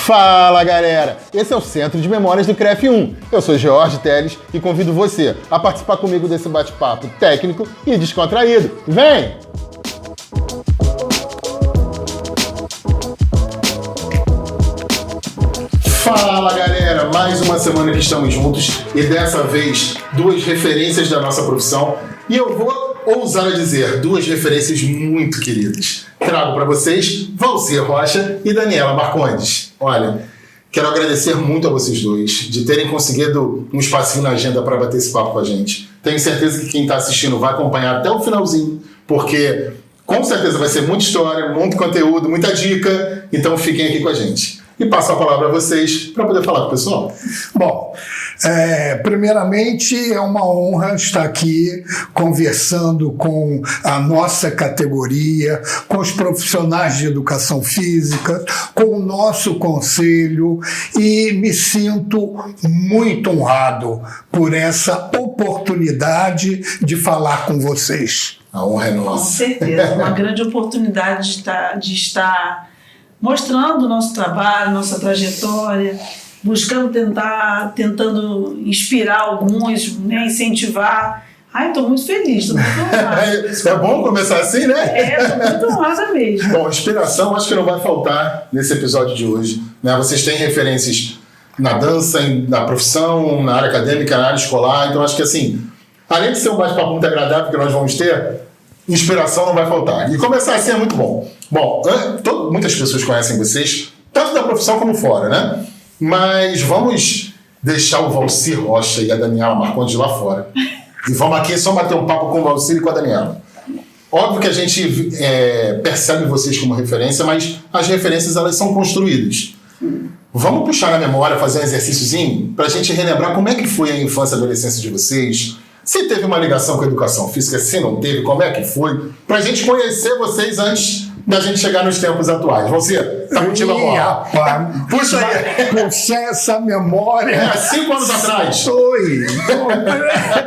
Fala galera, esse é o Centro de Memórias do CREF1. Eu sou Jorge Teles e convido você a participar comigo desse bate-papo técnico e descontraído. Vem! Fala galera, mais uma semana que estamos juntos e dessa vez duas referências da nossa profissão e eu vou ousar a dizer duas referências muito queridas. Trago para vocês Valcir Rocha e Daniela Marcondes. Olha, quero agradecer muito a vocês dois de terem conseguido um espacinho na agenda para bater esse papo com a gente. Tenho certeza que quem está assistindo vai acompanhar até o finalzinho, porque com certeza vai ser muita história, muito conteúdo, muita dica, então fiquem aqui com a gente. E passo a palavra a vocês para poder falar com o pessoal. Bom, primeiramente é uma honra estar aqui conversando com a nossa categoria, com os profissionais de educação física, com o nosso conselho e me sinto muito honrado por essa oportunidade de falar com vocês. A honra é nossa. Com certeza, uma grande oportunidade de estar mostrando o nosso trabalho, nossa trajetória, tentando inspirar alguns, né, incentivar. Estou muito feliz, estou muito honrada. É bom começar assim, né? Estou muito honrada mesmo. Bom, inspiração acho que não vai faltar nesse episódio de hoje, né? Vocês têm referências na dança, na profissão, na área acadêmica, na área escolar, então acho que assim, além de ser um bate-papo muito agradável que nós vamos ter, inspiração não vai faltar. E começar assim é muito bom. Bom, muitas pessoas conhecem vocês, tanto da profissão como fora, né? Mas vamos deixar o Valcir Rocha e a Daniela Marcondes lá fora. E vamos aqui só bater um papo com o Valcir e com a Daniela. Óbvio que a gente percebe vocês como referência, mas as referências elas são construídas. Vamos puxar na memória, fazer um exercíciozinho para a gente relembrar como é que foi a infância e adolescência de vocês. Se teve uma ligação com a educação física, se não teve, como é que foi? Pra gente conhecer vocês antes da gente chegar nos tempos atuais. Você, tá contigo agora? Rapaz, puxa aí. Puxar essa memória. 5 anos atrás. Foi.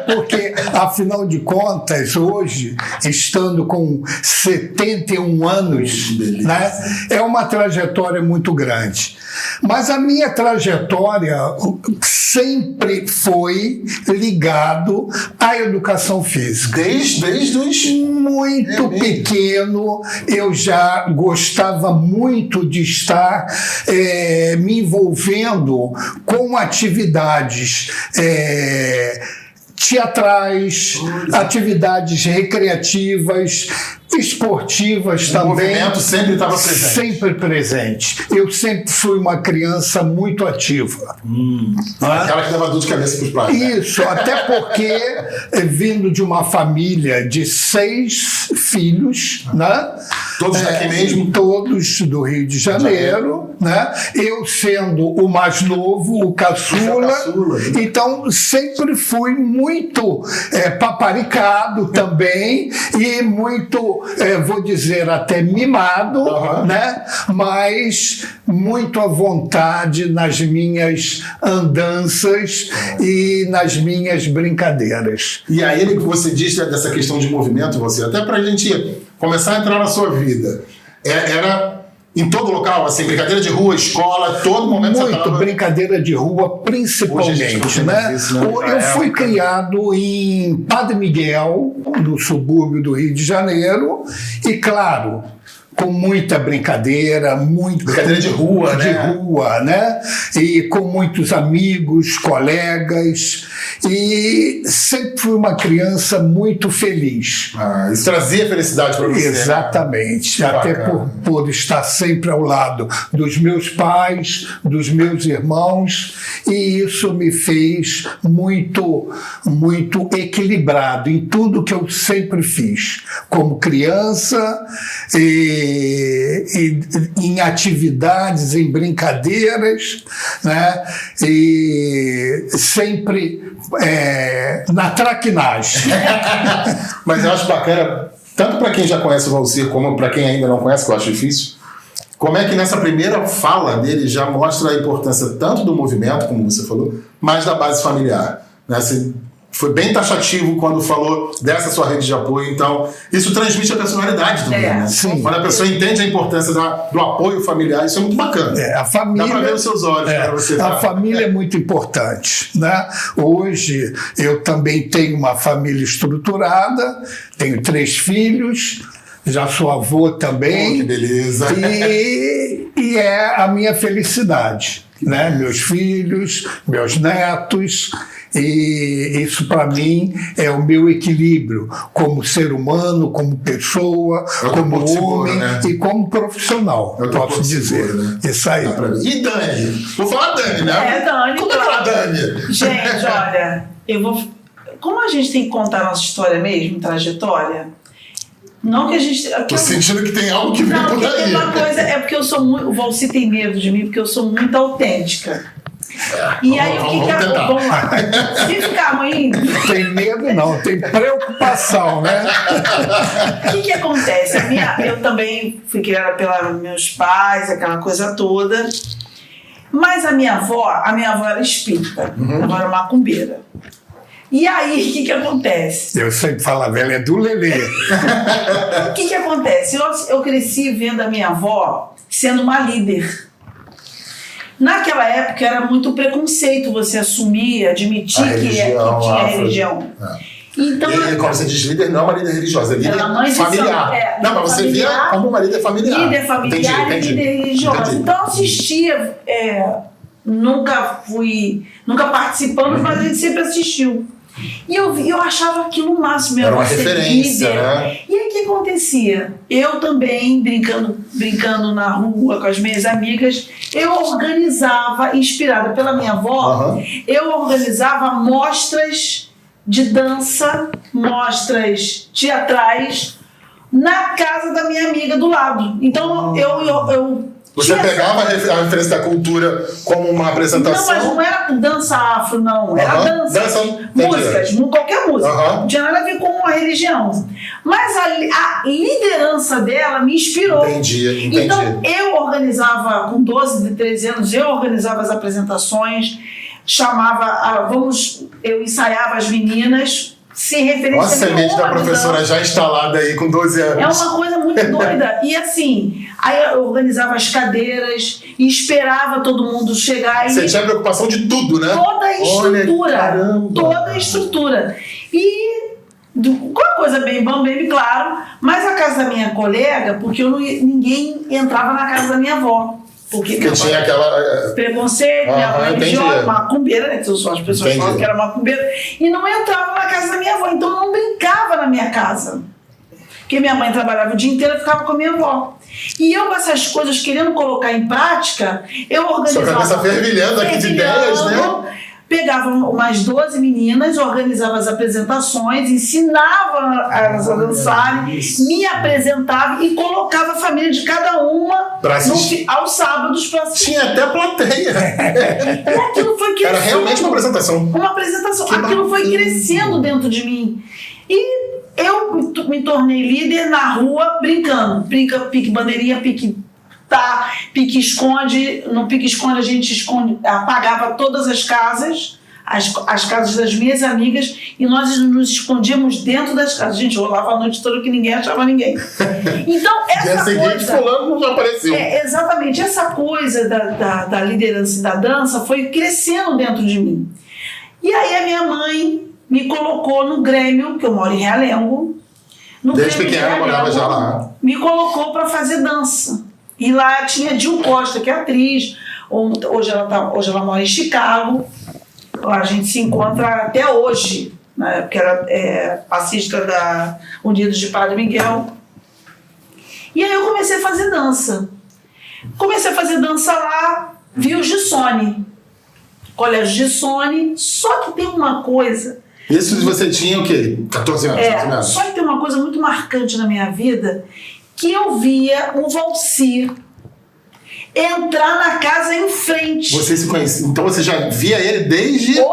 Porque, afinal de contas, hoje, estando com 71 anos, né, é uma trajetória muito grande. Mas a minha trajetória sempre foi ligado à educação física. Desde os... Muito pequeno, eu já gostava muito de estar me envolvendo com atividades teatrais, atividades recreativas, esportivas também. O movimento sempre estava presente. Sempre presente. Eu sempre fui uma criança muito ativa. Aquela que dava dor de cabeça para os pais. Isso, até porque vindo de uma família de 6 filhos, né? Todos daqui mesmo? Todos do Rio de Janeiro, né? Eu sendo o mais novo, o caçula. Então sempre fui muito paparicado também e muito, vou dizer, até mimado, né? Mas muito à vontade nas minhas andanças e nas minhas brincadeiras. E aí que você disse dessa questão de movimento, você até pra gente começar a entrar na sua vida, era em todo local, assim, brincadeira de rua, escola, todo momento. Muito brincadeira de rua, principalmente, né? Eu fui criado em Padre Miguel, no subúrbio do Rio de Janeiro, e claro, com muita brincadeira de rua, de rua, né? E com muitos amigos, colegas, e sempre fui uma criança muito feliz. Isso trazia felicidade para você. Exatamente, até por estar sempre ao lado dos meus pais, dos meus irmãos, e isso me fez muito equilibrado em tudo que eu sempre fiz, como criança, e em atividades, em brincadeiras, né? E sempre na traquinagem. Mas eu acho bacana, tanto para quem já conhece o Valcir, como para quem ainda não conhece, que eu acho difícil, como é que nessa primeira fala dele já mostra a importância tanto do movimento, como você falou, mas da base familiar. Né? foi bem taxativo quando falou dessa sua rede de apoio. Então, isso transmite a personalidade também. Né? Sim. Quando a pessoa entende a importância do apoio familiar, isso é muito bacana. A família, dá para ver os seus olhos. A família é muito importante. Né? Hoje, eu também tenho uma família estruturada, tenho 3 filhos, já sou avô também. Que beleza. E é a minha felicidade. Né? Meus filhos, meus netos, e isso para mim é o meu equilíbrio como ser humano, como pessoa, como homem seguro, né? E como profissional, posso dizer. Seguro, né? Isso aí. E Dani? Vou falar Dani, né? Dani, como claro. É que é Dani? Gente, olha, como a gente tem que contar a nossa história mesmo, trajetória, não que a gente... Tô sentindo que tem algo que vem por aí. Tem uma coisa, é porque eu sou muito... O Valci tem medo de mim, porque eu sou muito autêntica. E aí, o que é... Vamos lá. Se ficar ruim... Tem medo não, tem preocupação, né? O que acontece? Eu também fui criada pelos meus pais, aquela coisa toda. Mas a minha avó era espírita. A minha avó era macumbeira. E aí, o que acontece? Eu sempre falava, ela é do Lelê. O que acontece? Eu cresci vendo a minha avó sendo uma líder. Naquela época era muito preconceito você assumir, admitir que tinha religião. Então, e como você diz, líder não é uma líder religiosa, é líder familiar. Não, mas você via como uma líder familiar. Líder familiar e líder religiosa. Então eu assistia, nunca participamos, mas a gente sempre assistiu. E eu achava aquilo o máximo. Era uma referência, líder. Né? E aí o que acontecia? Eu também, brincando na rua com as minhas amigas, eu organizava, inspirada pela minha avó, eu organizava mostras de dança, mostras teatrais na casa da minha amiga do lado. Então você pegava a referência da cultura como uma apresentação? Não, mas não era dança afro, não. Era dança. Músicas, qualquer música. Não tinha nada a ver com a religião. Mas a liderança dela me inspirou. Entendi. Então, eu organizava, com 12, 13 anos, eu organizava as apresentações, eu ensaiava as meninas, sem referência. Olha a semente da professora já instalada aí com 12 anos. É uma coisa muito doida. E assim, aí eu organizava as cadeiras e esperava todo mundo chegar. Você tinha preocupação de tudo, né? Toda a estrutura. Olha, toda a estrutura. E com uma coisa bem claro, mas a casa da minha colega, porque ninguém entrava na casa da minha avó. Porque tinha aquela... preconceito, minha avó religiosa, macumbeira, né? Só as pessoas falam que era macumbeira. E não entrava na casa da minha avó. Então eu não brincava na minha casa. Porque minha mãe trabalhava o dia inteiro e ficava com a minha avó. E eu, com essas coisas, querendo colocar em prática, eu organizava... Sua cabeça fervilhando aqui de ideias, né? Pegava umas 12 meninas, organizava as apresentações, ensinava elas a dançarem, me apresentava e colocava a família de cada uma aos sábados para assistir. Tinha até plateia. E aquilo foi crescendo. Era realmente uma apresentação. Uma apresentação. Aquilo foi crescendo dentro de mim. E eu me tornei líder na rua brincando. Pique bandeirinha, pique esconde. No pique esconde a gente apagava todas as casas, as casas das minhas amigas, e nós nos escondíamos dentro das casas. A gente rolava a noite toda que ninguém achava ninguém. Então essa coisa... fulano não apareceu. Exatamente, essa coisa da liderança e da dança foi crescendo dentro de mim. E aí a minha mãe me colocou no Grêmio, que eu moro em Realengo. Desde pequena morava já lá. Me colocou para fazer dança. E lá tinha Dil Costa, que é atriz. Hoje ela mora em Chicago. A gente se encontra até hoje, né? Porque era passista da Unidos de Padre Miguel. E aí eu comecei a fazer dança. Comecei a fazer dança lá, vi o Gissone. Colégio Gissone. Só que tem uma coisa... Isso você tinha o quê? 14 anos, mais ou menos? Só que tem uma coisa muito marcante na minha vida, que eu via o Valci entrar na casa em frente. Você se conhecia? Então você já via ele desde... Eu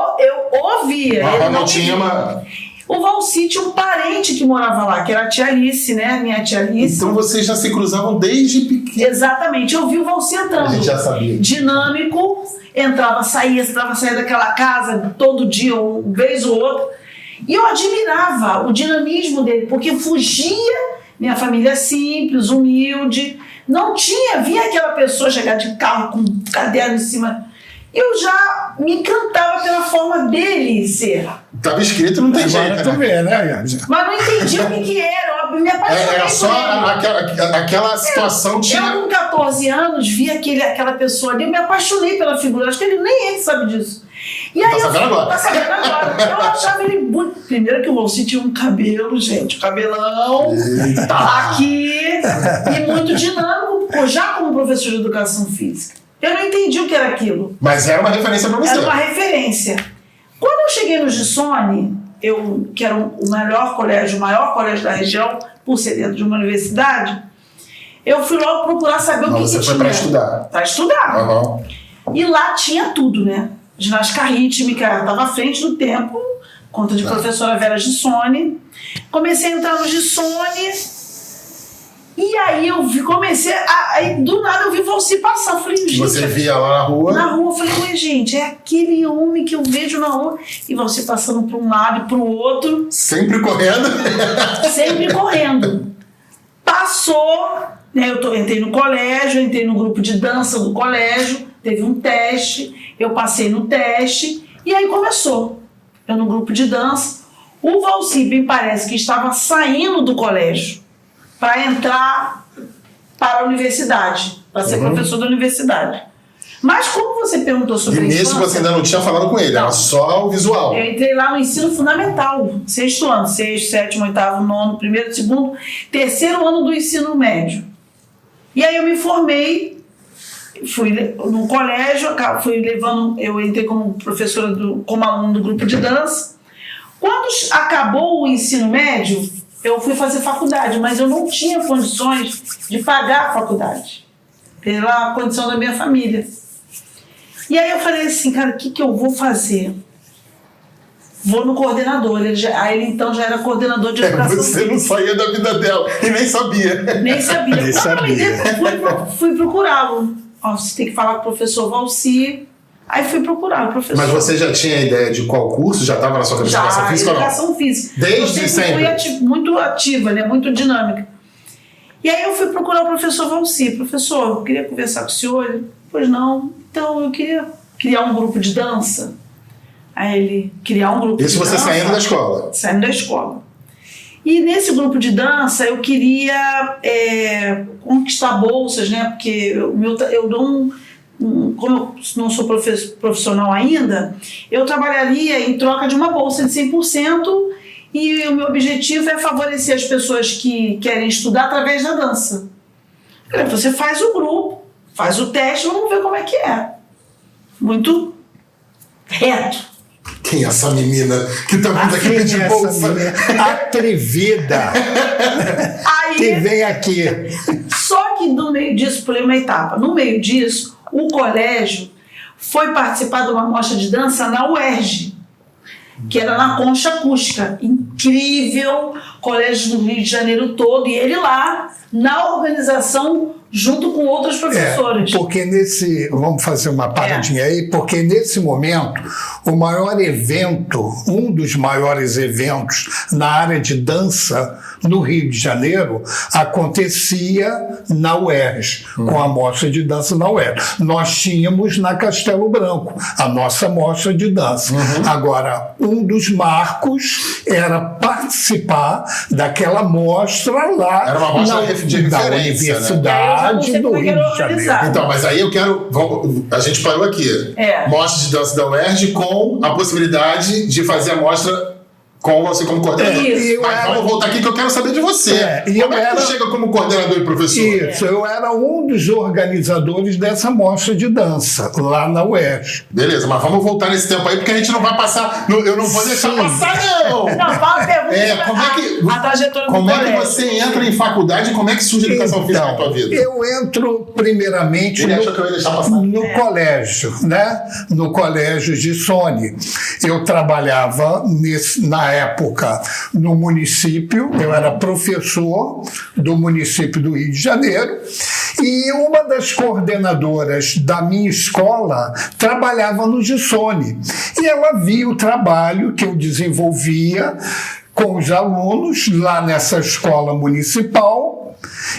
ouvia. Ele não tinha uma... O Valci tinha um parente que morava lá, que era a tia Alice, né? Minha tia Alice. Então vocês já se cruzavam desde pequeno. Exatamente. Eu vi o Valci entrando. A gente já sabia. Dinâmico, entrava, saía daquela casa todo dia, uma vez ou outra. E eu admirava o dinamismo dele, porque fugia, minha família simples, humilde, não tinha, via aquela pessoa chegar de carro com um caderno em cima. Eu já me encantava pela forma dele ser. Estava escrito, não tem jeito, Tu vê, né? Mas não entendi o que era, eu me apaixonei. Era só aquela situação tinha... Eu, com 14 anos, vi aquela pessoa ali, eu me apaixonei pela figura. Acho que nem ele sabe disso. E aí Tá sabendo agora? Tá sabendo agora. Eu achava ele muito... Primeiro que o Valci tinha um cabelo, gente, cabelão, aqui, e muito dinâmico, já como professor de educação física. Eu não entendi o que era aquilo. Mas era uma referência para você. Era uma referência. Quando eu cheguei no Gissone, que era o maior colégio da região, por ser dentro de uma universidade, eu fui logo procurar saber o que Você tinha. foi para estudar. Para estudar. Uhum. E lá tinha tudo, né? Ginástica rítmica, estava à frente do tempo, conta de professora Vera Gissone. Comecei a entrar no Gissone. E aí aí do nada eu vi Valci passar. Eu falei, gente... Você via lá na rua? Na rua, eu falei, ué, gente, é aquele homem que eu vejo na rua. E Valci passando para um lado e para o outro. Sempre correndo? Sempre correndo. Passou, né, eu entrei no colégio, entrei no grupo de dança do colégio, teve um teste, eu passei no teste, e aí começou. Eu no grupo de dança. O Valci, me parece que estava saindo do colégio para entrar para a universidade, para ser professor da universidade. Mas como você perguntou sobre isso... E nisso você ainda não tinha falado com ele, era só o visual. Eu entrei lá no ensino fundamental, 6º ano, 6º, 7º, 8º, 9º, 1º, 2º, 3º ano do ensino médio. E aí eu me formei, fui no colégio, eu entrei como professora, como aluno do grupo de dança. Quando acabou o ensino médio, eu fui fazer faculdade, mas eu não tinha condições de pagar a faculdade, pela condição da minha família. E aí eu falei assim, cara, o que eu vou fazer? Vou no coordenador. Ele então já era coordenador de educação. Você não saía da vida dela e nem sabia. Nem sabia. Fui procurá-lo. Você tem que falar com o professor Valci. Aí fui procurar o professor. Mas você já tinha ideia de qual curso? Já estava na sua cabeça? Educação física ou não? Educação física. Desde sempre? Fui muito ativa, né? Muito dinâmica. E aí eu fui procurar o professor Valci. Professor, eu queria conversar com o senhor. Pois não. Então eu queria criar um grupo de dança. Aí ele, criar um grupo de dança. Isso você saindo da escola? Saindo da escola. E nesse grupo de dança eu queria conquistar bolsas, né? Porque eu dou como eu não sou profissional ainda, eu trabalharia em troca de uma bolsa de 100%, e o meu objetivo é favorecer as pessoas que querem estudar através da dança. Você faz o grupo, faz o teste, vamos ver como é que é. Muito reto. Quem é essa menina que tá vindo aqui pedir bolsa? Atrevida. Que vem aqui. Só que no meio disso, pulei uma etapa. No meio disso, o colégio foi participar de uma mostra de dança na UERJ, que era na Concha Acústica. Incrível, colégio do Rio de Janeiro todo, e ele lá, na organização, junto com outros professores. Porque vamos fazer uma paradinha aí, porque nesse momento, o maior evento, um dos maiores eventos na área de dança no Rio de Janeiro, acontecia na UERJ, com a mostra de dança na UERJ. Nós tínhamos na Castelo Branco a nossa mostra de dança. Agora, um dos marcos era participar daquela mostra lá. Era uma mostra de da referência, Universidade do Rio de Janeiro. Então, mas aí eu quero... A gente parou aqui. Mostra de dança da UERJ com a possibilidade de fazer a mostra com você como coordenador. Mas vamos voltar aqui que eu quero saber de você. Como é que tu chega como coordenador e professor? Isso, eu era um dos organizadores dessa mostra de dança, lá na UERJ. Beleza, mas vamos voltar nesse tempo aí, porque a gente não vai passar... Eu não vou deixar passar, não! Não, fala a pergunta. A trajetória do como colégio. É que você entra em faculdade e como é que surge a educação física na tua vida? Eu entro primeiramente no colégio, né? No colégio Gissone. Eu trabalhava na época no município, eu era professor do município do Rio de Janeiro, e uma das coordenadoras da minha escola trabalhava no Gissone. E ela via o trabalho que eu desenvolvia com os alunos lá nessa escola municipal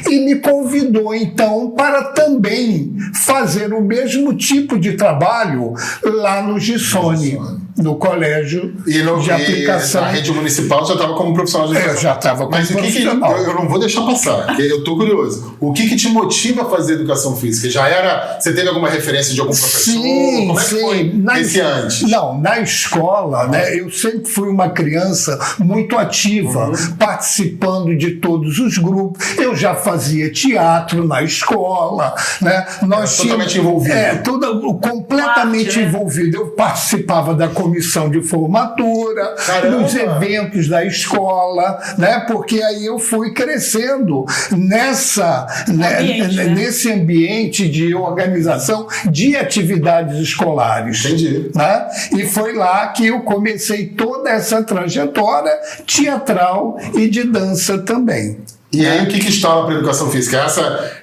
e me convidou, então, para também fazer o mesmo tipo de trabalho lá no Gissone, no colégio de aplicação. E na rede municipal já estava como profissional de educação. Eu já estava como profissional. Eu não vou deixar passar, porque eu estou curioso. O que te motiva a fazer educação física? Você teve alguma referência de algum professor? Sim, como é que foi esse antes? Não, na escola, né, eu sempre fui uma criança muito ativa, participando de todos os grupos. Eu já fazia teatro na escola, né? Totalmente envolvido. Completamente envolvido. Eu participava da comissão de formatura, nos eventos da escola, né? Porque aí eu fui crescendo nesse ambiente de organização de atividades escolares. Entendi. Né? E foi lá que eu comecei toda essa trajetória teatral e de dança também. E aí, o que instala para a educação física?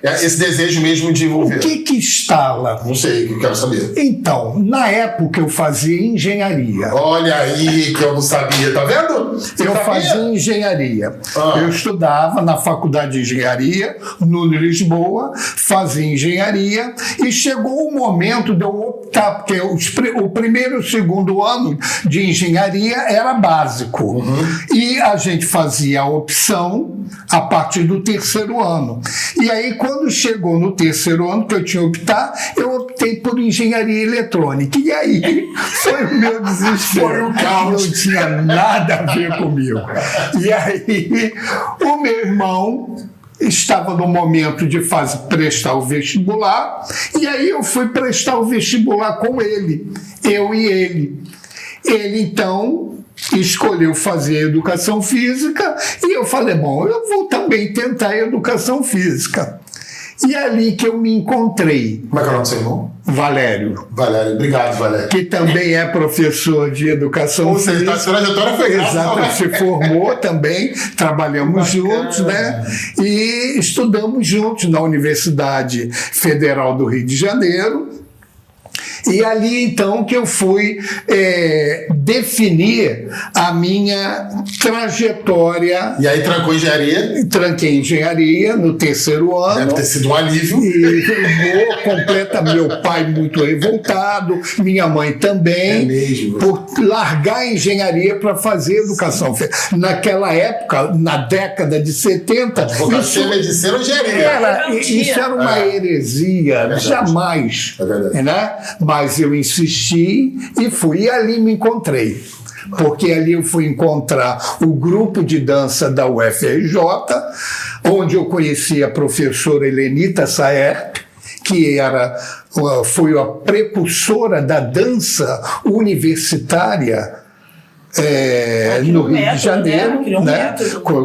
Esse desejo mesmo de envolver? O que instala? Não sei, eu quero saber. Então, na época eu fazia engenharia. Olha aí que eu não sabia, tá vendo? Eu fazia engenharia. Eu estudava na faculdade de engenharia, no Lisboa, fazia engenharia, e chegou o momento de eu optar, porque o primeiro e o segundo ano de engenharia era básico. E a gente fazia a opção a partir do terceiro ano. E aí, quando chegou no terceiro ano que eu tinha que optar, eu optei por engenharia eletrônica. E aí foi o meu desespero. Foi um caos. Não tinha nada a ver comigo. E aí, o meu irmão estava no momento de prestar o vestibular, e aí eu fui prestar o vestibular com ele, eu e ele. Ele, então, escolheu fazer educação física e eu falei, bom, eu vou também tentar educação física. E é ali que eu me encontrei. Como é que é o nome do seu irmão? Valério. Valério, obrigado, Valério. Que também é professor de educação física. A trajetória foi exato, se formou também, trabalhamos juntos, né? E estudamos juntos na Universidade Federal do Rio de Janeiro. E ali, então, que eu fui definir a minha trajetória. E aí trancou engenharia? Tranquei engenharia no terceiro ano. Deve ter sido um alívio. E completamente, meu pai muito revoltado, minha mãe também. É mesmo. Por largar a engenharia para fazer educação. Naquela época, na década de 70... Advocacia, medicina ou engenharia? Isso era uma heresia, jamais. É verdade. Né? Mas eu insisti e fui, e ali me encontrei. Porque ali eu fui encontrar o grupo de dança da UFRJ, onde eu conheci a professora Helenita Saer, que foi a precursora da dança universitária no Rio de Janeiro,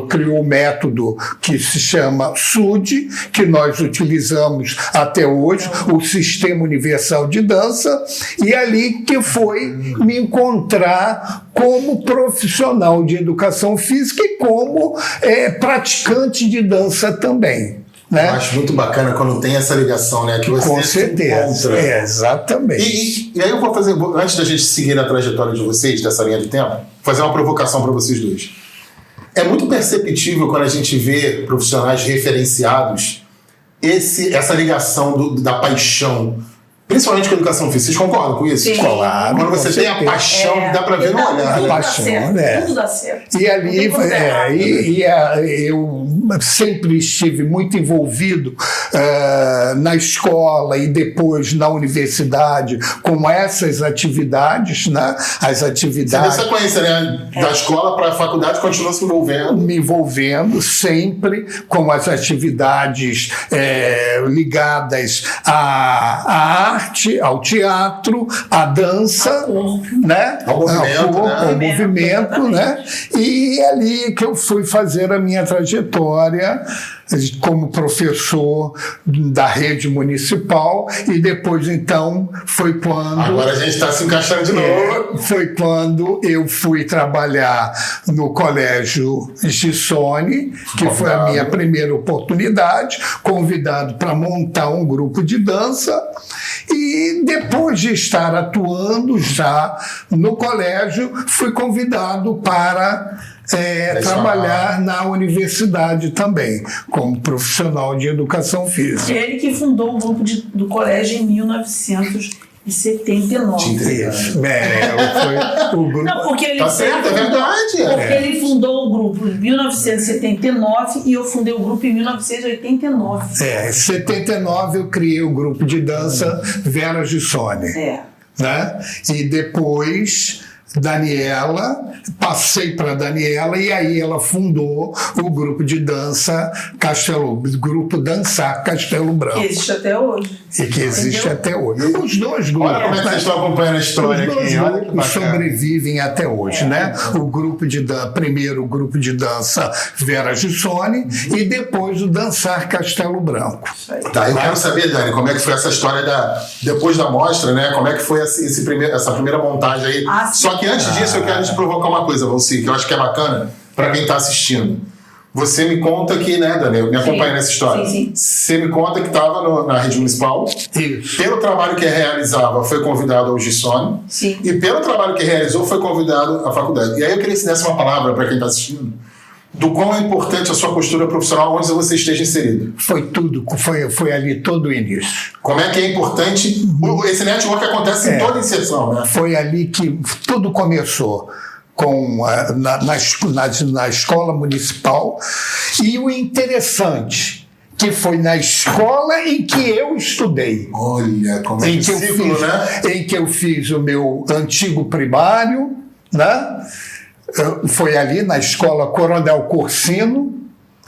criou um método que se chama SUD, que nós utilizamos até hoje, o Sistema Universal de Dança, e ali que foi me encontrar como profissional de educação física e como praticante de dança também. Né? Eu acho muito bacana quando tem essa ligação, né? Que você com certeza, exatamente. E aí eu vou fazer, antes da gente seguir na trajetória de vocês, dessa linha de tempo, fazer uma provocação para vocês dois. É muito perceptível quando a gente vê profissionais referenciados essa ligação da paixão, principalmente com a educação física. Vocês concordam com isso? Sim. Claro. Quando você tem a paixão, dá para ver no olhar. Tudo A dá paixão, certo. Tudo dá certo. E ali eu sempre estive muito envolvido na escola e depois na universidade com essas atividades, né? As atividades. Você tem sequência, né? Da escola para a faculdade, continua se envolvendo. Me envolvendo sempre com as atividades ligadas à arte, ao teatro, à dança, né? Ao movimento, né? E ali que eu fui fazer a minha trajetória como professor da rede municipal, e depois, então, foi quando... Agora a gente está se encaixando de novo. Foi quando eu fui trabalhar no Colégio Gissone, que foi a minha primeira oportunidade, convidado para montar um grupo de dança, e depois de estar atuando já no colégio, fui convidado para trabalhar na universidade também, como profissional de educação física. Ele que fundou o grupo do colégio em 1979. Foi o grupo. Não, porque ele Tá certo, é verdade. Porque ele fundou o grupo em 1979 e eu fundei o grupo em 1989. Em 79 eu criei o grupo de dança Vera Gissone. Né? E depois passei para Daniela, e aí ela fundou o grupo de dança Grupo Dançar Castelo Branco. Que existe até hoje. E que existe até hoje. Os dois grupos. Olha como é que vocês estão acompanhando a história aqui. Os dois grupos sobrevivem até hoje, né? O grupo primeiro o grupo de dança Vera Gissone e depois o Dançar Castelo Branco. Tá, eu quero saber, Dani, como é que foi essa história depois da mostra, né? Como é que foi essa primeira montagem aí? Só que antes disso eu quero te provocar uma coisa, Valci, que eu acho que é bacana para quem está assistindo. Você me conta que, né, Dani, me acompanha nessa história. Sim. Você me conta que estava na rede municipal. Isso. Pelo trabalho que realizava, foi convidado ao Gissone. Sim. E pelo trabalho que realizou, foi convidado à faculdade. E aí eu queria que você desse uma palavra para quem está assistindo do quão é importante a sua postura profissional onde você esteja inserido. Foi tudo, foi ali todo o início. Como é que é importante, esse network acontece em toda inserção, né? Foi ali que tudo começou, na escola municipal, e o interessante, que foi na escola em que eu estudei. Olha, como é que ciclo, né? Em que eu fiz o meu antigo primário, né? Foi ali na escola Coronel Corsino,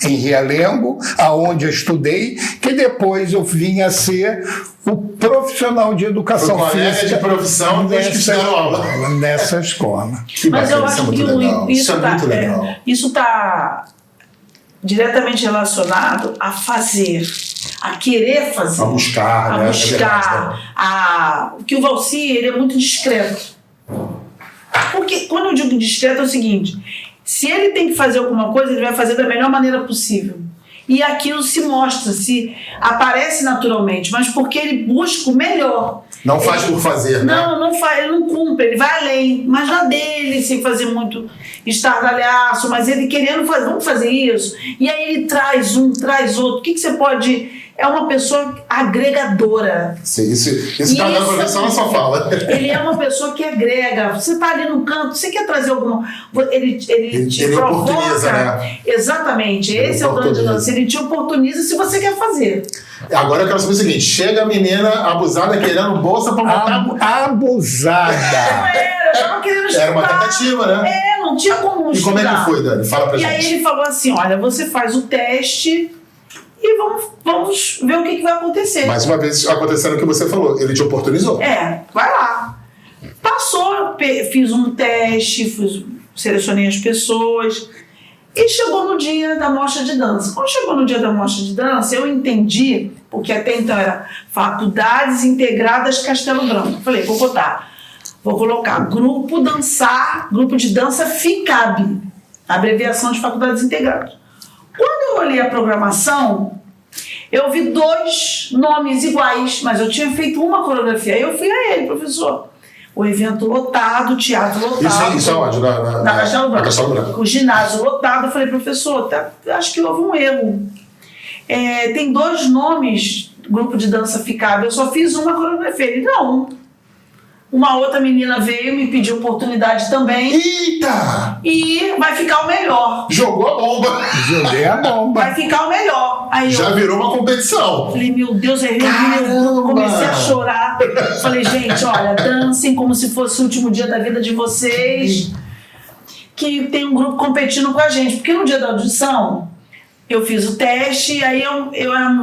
em Realengo, aonde eu estudei, que depois eu vim a ser o profissional de educação física. Colega de profissão dos que fizeram aula. Nessa escola. Mas eu acho que isso está diretamente relacionado a fazer, a querer fazer. A buscar, né? Que o Valci, ele é muito discreto. Porque quando eu digo discreto é o seguinte: se ele tem que fazer alguma coisa, ele vai fazer da melhor maneira possível. E aquilo se mostra, se aparece naturalmente, mas porque ele busca o melhor. Não faz por fazer, né? Não faz, ele não cumpre, ele vai além. Mas na dele, sem fazer muito estardalhaço, mas ele querendo fazer, vamos fazer isso. E aí ele traz traz outro. O que você pode... É uma pessoa agregadora. Sim, isso tá dando pra ver só na sua fala. Ele é uma pessoa que agrega. Você tá ali no canto, você quer trazer alguma... Ele te provoca. Oportuniza, né? Exatamente. Esse é o grande lance. Ele te oportuniza se você quer fazer. Agora eu quero saber o seguinte: chega a menina abusada querendo bolsa pra montar... Abusada! Não era, eu tava querendo estudar. Era uma tentativa, né? Não tinha como estudar. E como é que foi, Dani? Fala pra gente. E aí ele falou assim: olha, você faz o teste e vamos ver o que vai acontecer. Mais uma vez acontecendo o que você falou, ele te oportunizou. Vai lá. Passou, fiz um teste, selecionei as pessoas e chegou no dia da mostra de dança. Quando chegou no dia da mostra de dança, eu entendi, porque até então era Faculdades Integradas Castelo Branco. Falei, vou colocar Grupo de Dança FICAB, abreviação de Faculdades Integradas. Quando eu olhei a programação, eu vi 2 nomes iguais, mas eu tinha feito uma coreografia. Aí eu fui a ele, professor. O evento lotado, o teatro lotado. Isso é onde? Na Castelo Branco. O ginásio lotado. Eu falei, professor, acho que houve um erro. Tem 2 nomes, grupo de dança FICAB, eu só fiz uma coreografia. Ele, não. Uma outra menina veio, me pediu oportunidade também. Eita! E vai ficar o melhor. Jogou a bomba. Joguei a bomba. Vai ficar o melhor. Aí já virou uma competição. Falei, meu Deus, aí eu comecei a chorar. Falei, gente, olha, dancem como se fosse o último dia da vida de vocês. Que tem um grupo competindo com a gente. Porque no dia da audição, eu fiz o teste, aí eu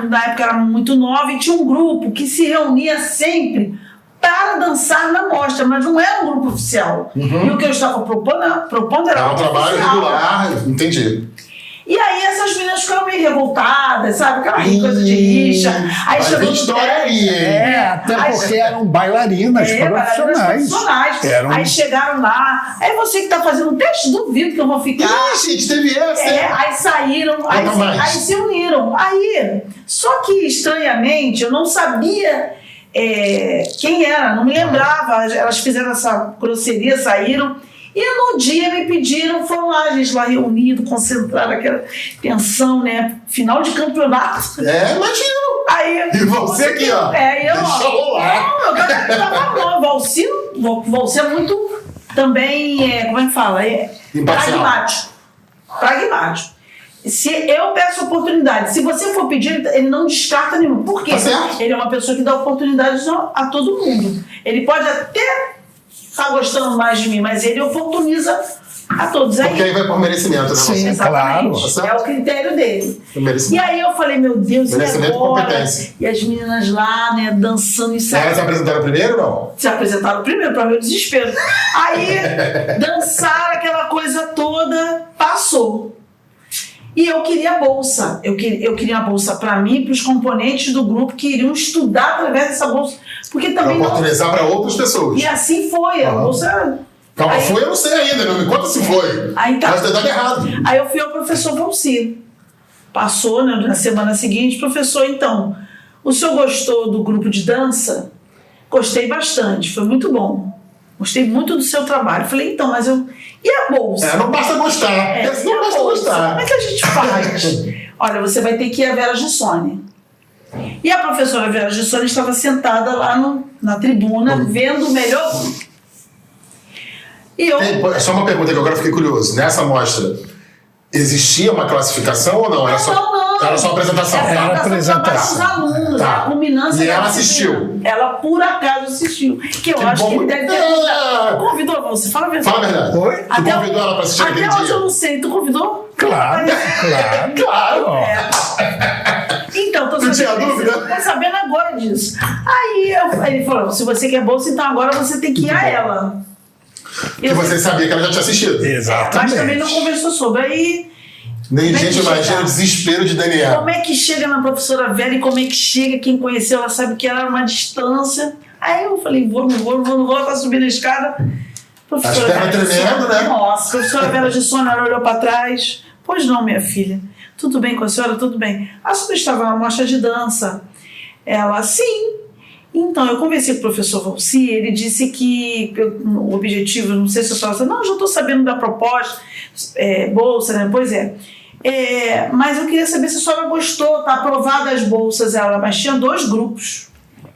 na época era muito nova e tinha um grupo que se reunia sempre para dançar na mostra, mas não era um grupo oficial. E o que eu estava propondo era um trabalho oficial. regular, entendi. E aí essas meninas ficaram meio revoltadas, sabe? Aquela coisa de rixa. Aí chegou no história aí. Até porque eram bailarinas profissionais. Aí chegaram lá. Aí você que tá fazendo teste, duvido que eu vou ficar. Gente, teve essa. Aí saíram, aí se uniram. Aí, só que estranhamente, eu não sabia quem era, não me lembrava. Elas fizeram essa grosseria, saíram. E no dia me pediram, foram lá, a gente lá reunido, concentrado, aquela tensão, né? Final de campeonato. Imagino. Aí, e você aqui, ó. Deixa eu rolar. Não, eu tava bom. Valci é muito também, como é que fala? Pragmático. Se eu peço oportunidade, se você for pedir, ele não descarta nenhum. Por quê? Ele é uma pessoa que dá oportunidade a todo mundo. Ele pode até estar gostando mais de mim, mas ele oportuniza a todos. Porque aí vai por merecimento, né? Sim, exatamente. Claro. É o critério dele. E aí eu falei, meu Deus, e agora? E as meninas lá, né, dançando e saindo. Elas se apresentaram primeiro ou não? Se apresentaram primeiro, para meu desespero. Aí dançaram aquela coisa toda, passou. E eu queria a bolsa. Eu queria a bolsa para mim e para os componentes do grupo que iriam estudar através dessa bolsa. Porque também pra oportunizar para outras pessoas. E assim foi. A bolsa... Calma, foi? Eu não sei ainda. Não me conta se foi. Aí tá. Pode ter dado errado. Aí eu fui ao professor Valci. Passou, né, na semana seguinte, professor, então, o senhor gostou do grupo de dança? Gostei bastante, foi muito bom. Gostei muito do seu trabalho. Falei, então, mas eu... E a bolsa? Não basta gostar. Não basta gostar. Como é que a gente faz? Olha, você vai ter que ir a Vera Gissoni. E a professora Vera Gissoni estava sentada lá na tribuna, vendo o melhor grupo. E eu... Só uma pergunta que agora eu fiquei curioso. Nessa mostra, existia uma classificação ou não? Era só uma apresentação? Era apresentação para os alunos, a culminância. E ela assistiu? Ela, por acaso, assistiu. Que eu acho que ele deve ter convidado. Convidou você? Fala a verdade. Fala a verdade. Oi? Tu convidou ela para assistir aquele dia? Até hoje eu não sei. Tu convidou? Claro. Então, tu tinha dúvida? Tô sabendo agora disso. Aí ele falou, se você quer bolsa, então agora você tem que ir a ela. E você sabia que ela já tinha assistido. Exatamente. Mas também não conversou sobre. Aí... Gente, imagina o desespero de Daniela. Como é que chega na professora Vera e como é que chega, quem conheceu, ela sabe que ela era uma distância. Aí eu falei, não vou, ela tá subindo a escada. As pernas tremendo, né? Nossa, a professora Vera Gissoni, ela olhou para trás. Pois não, minha filha. Tudo bem com a senhora? Tudo bem. A senhora estava na mostra de dança. Ela, sim. Então, eu conversei com o professor Valci, ele disse que o objetivo, não sei se a senhora... Não, já estou sabendo da proposta, bolsa, né? Pois é. Mas eu queria saber se a senhora gostou, tá aprovada as bolsas, mas tinha 2 grupos.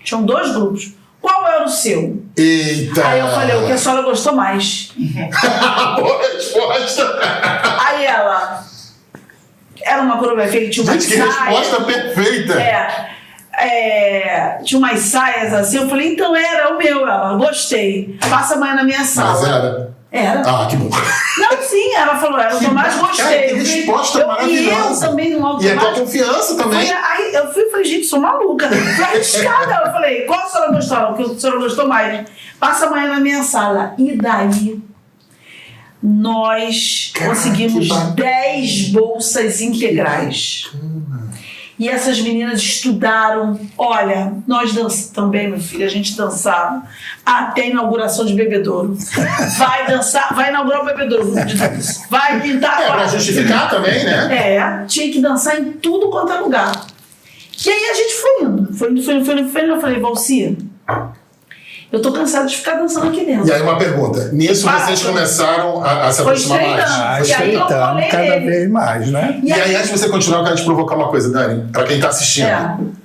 Tinham 2 grupos. Qual era o seu? Eita! Aí eu falei, o que a senhora gostou mais? Boa resposta! Aí ela... Era uma coreografia que tinha Gente, que resposta perfeita! Tinha umas saias assim, eu falei, então era o meu, ela, gostei. Passa amanhã na minha sala. Mas era? Ah, que bom. Não, sim, ela falou, era o que eu mais gostei. Cara, que resposta maravilhosa. E eu também no alto. E a tua confiança também. Aí eu falei, gente, sou maluca. Fui arriscada. Eu falei, qual a senhora gostou? O que a senhora gostou mais? Passa amanhã na minha sala. E daí, nós conseguimos 10 bolsas integrais. E essas meninas estudaram. Olha, nós dançamos também, meu filho, a gente dançava até a inauguração de Bebedouro. Vai dançar, vai inaugurar o Bebedouro de dança. Vai pintar a pra justificar também, né? Tinha que dançar em tudo quanto é lugar. E aí a gente foi indo. Eu falei, Valci, eu tô cansada de ficar dançando aqui dentro. E aí uma pergunta. Nisso vocês começaram a se aproximar mais. Estreitando cada vez mais, né? E aí antes de você continuar, eu quero te provocar uma coisa, Dani. Pra quem tá assistindo.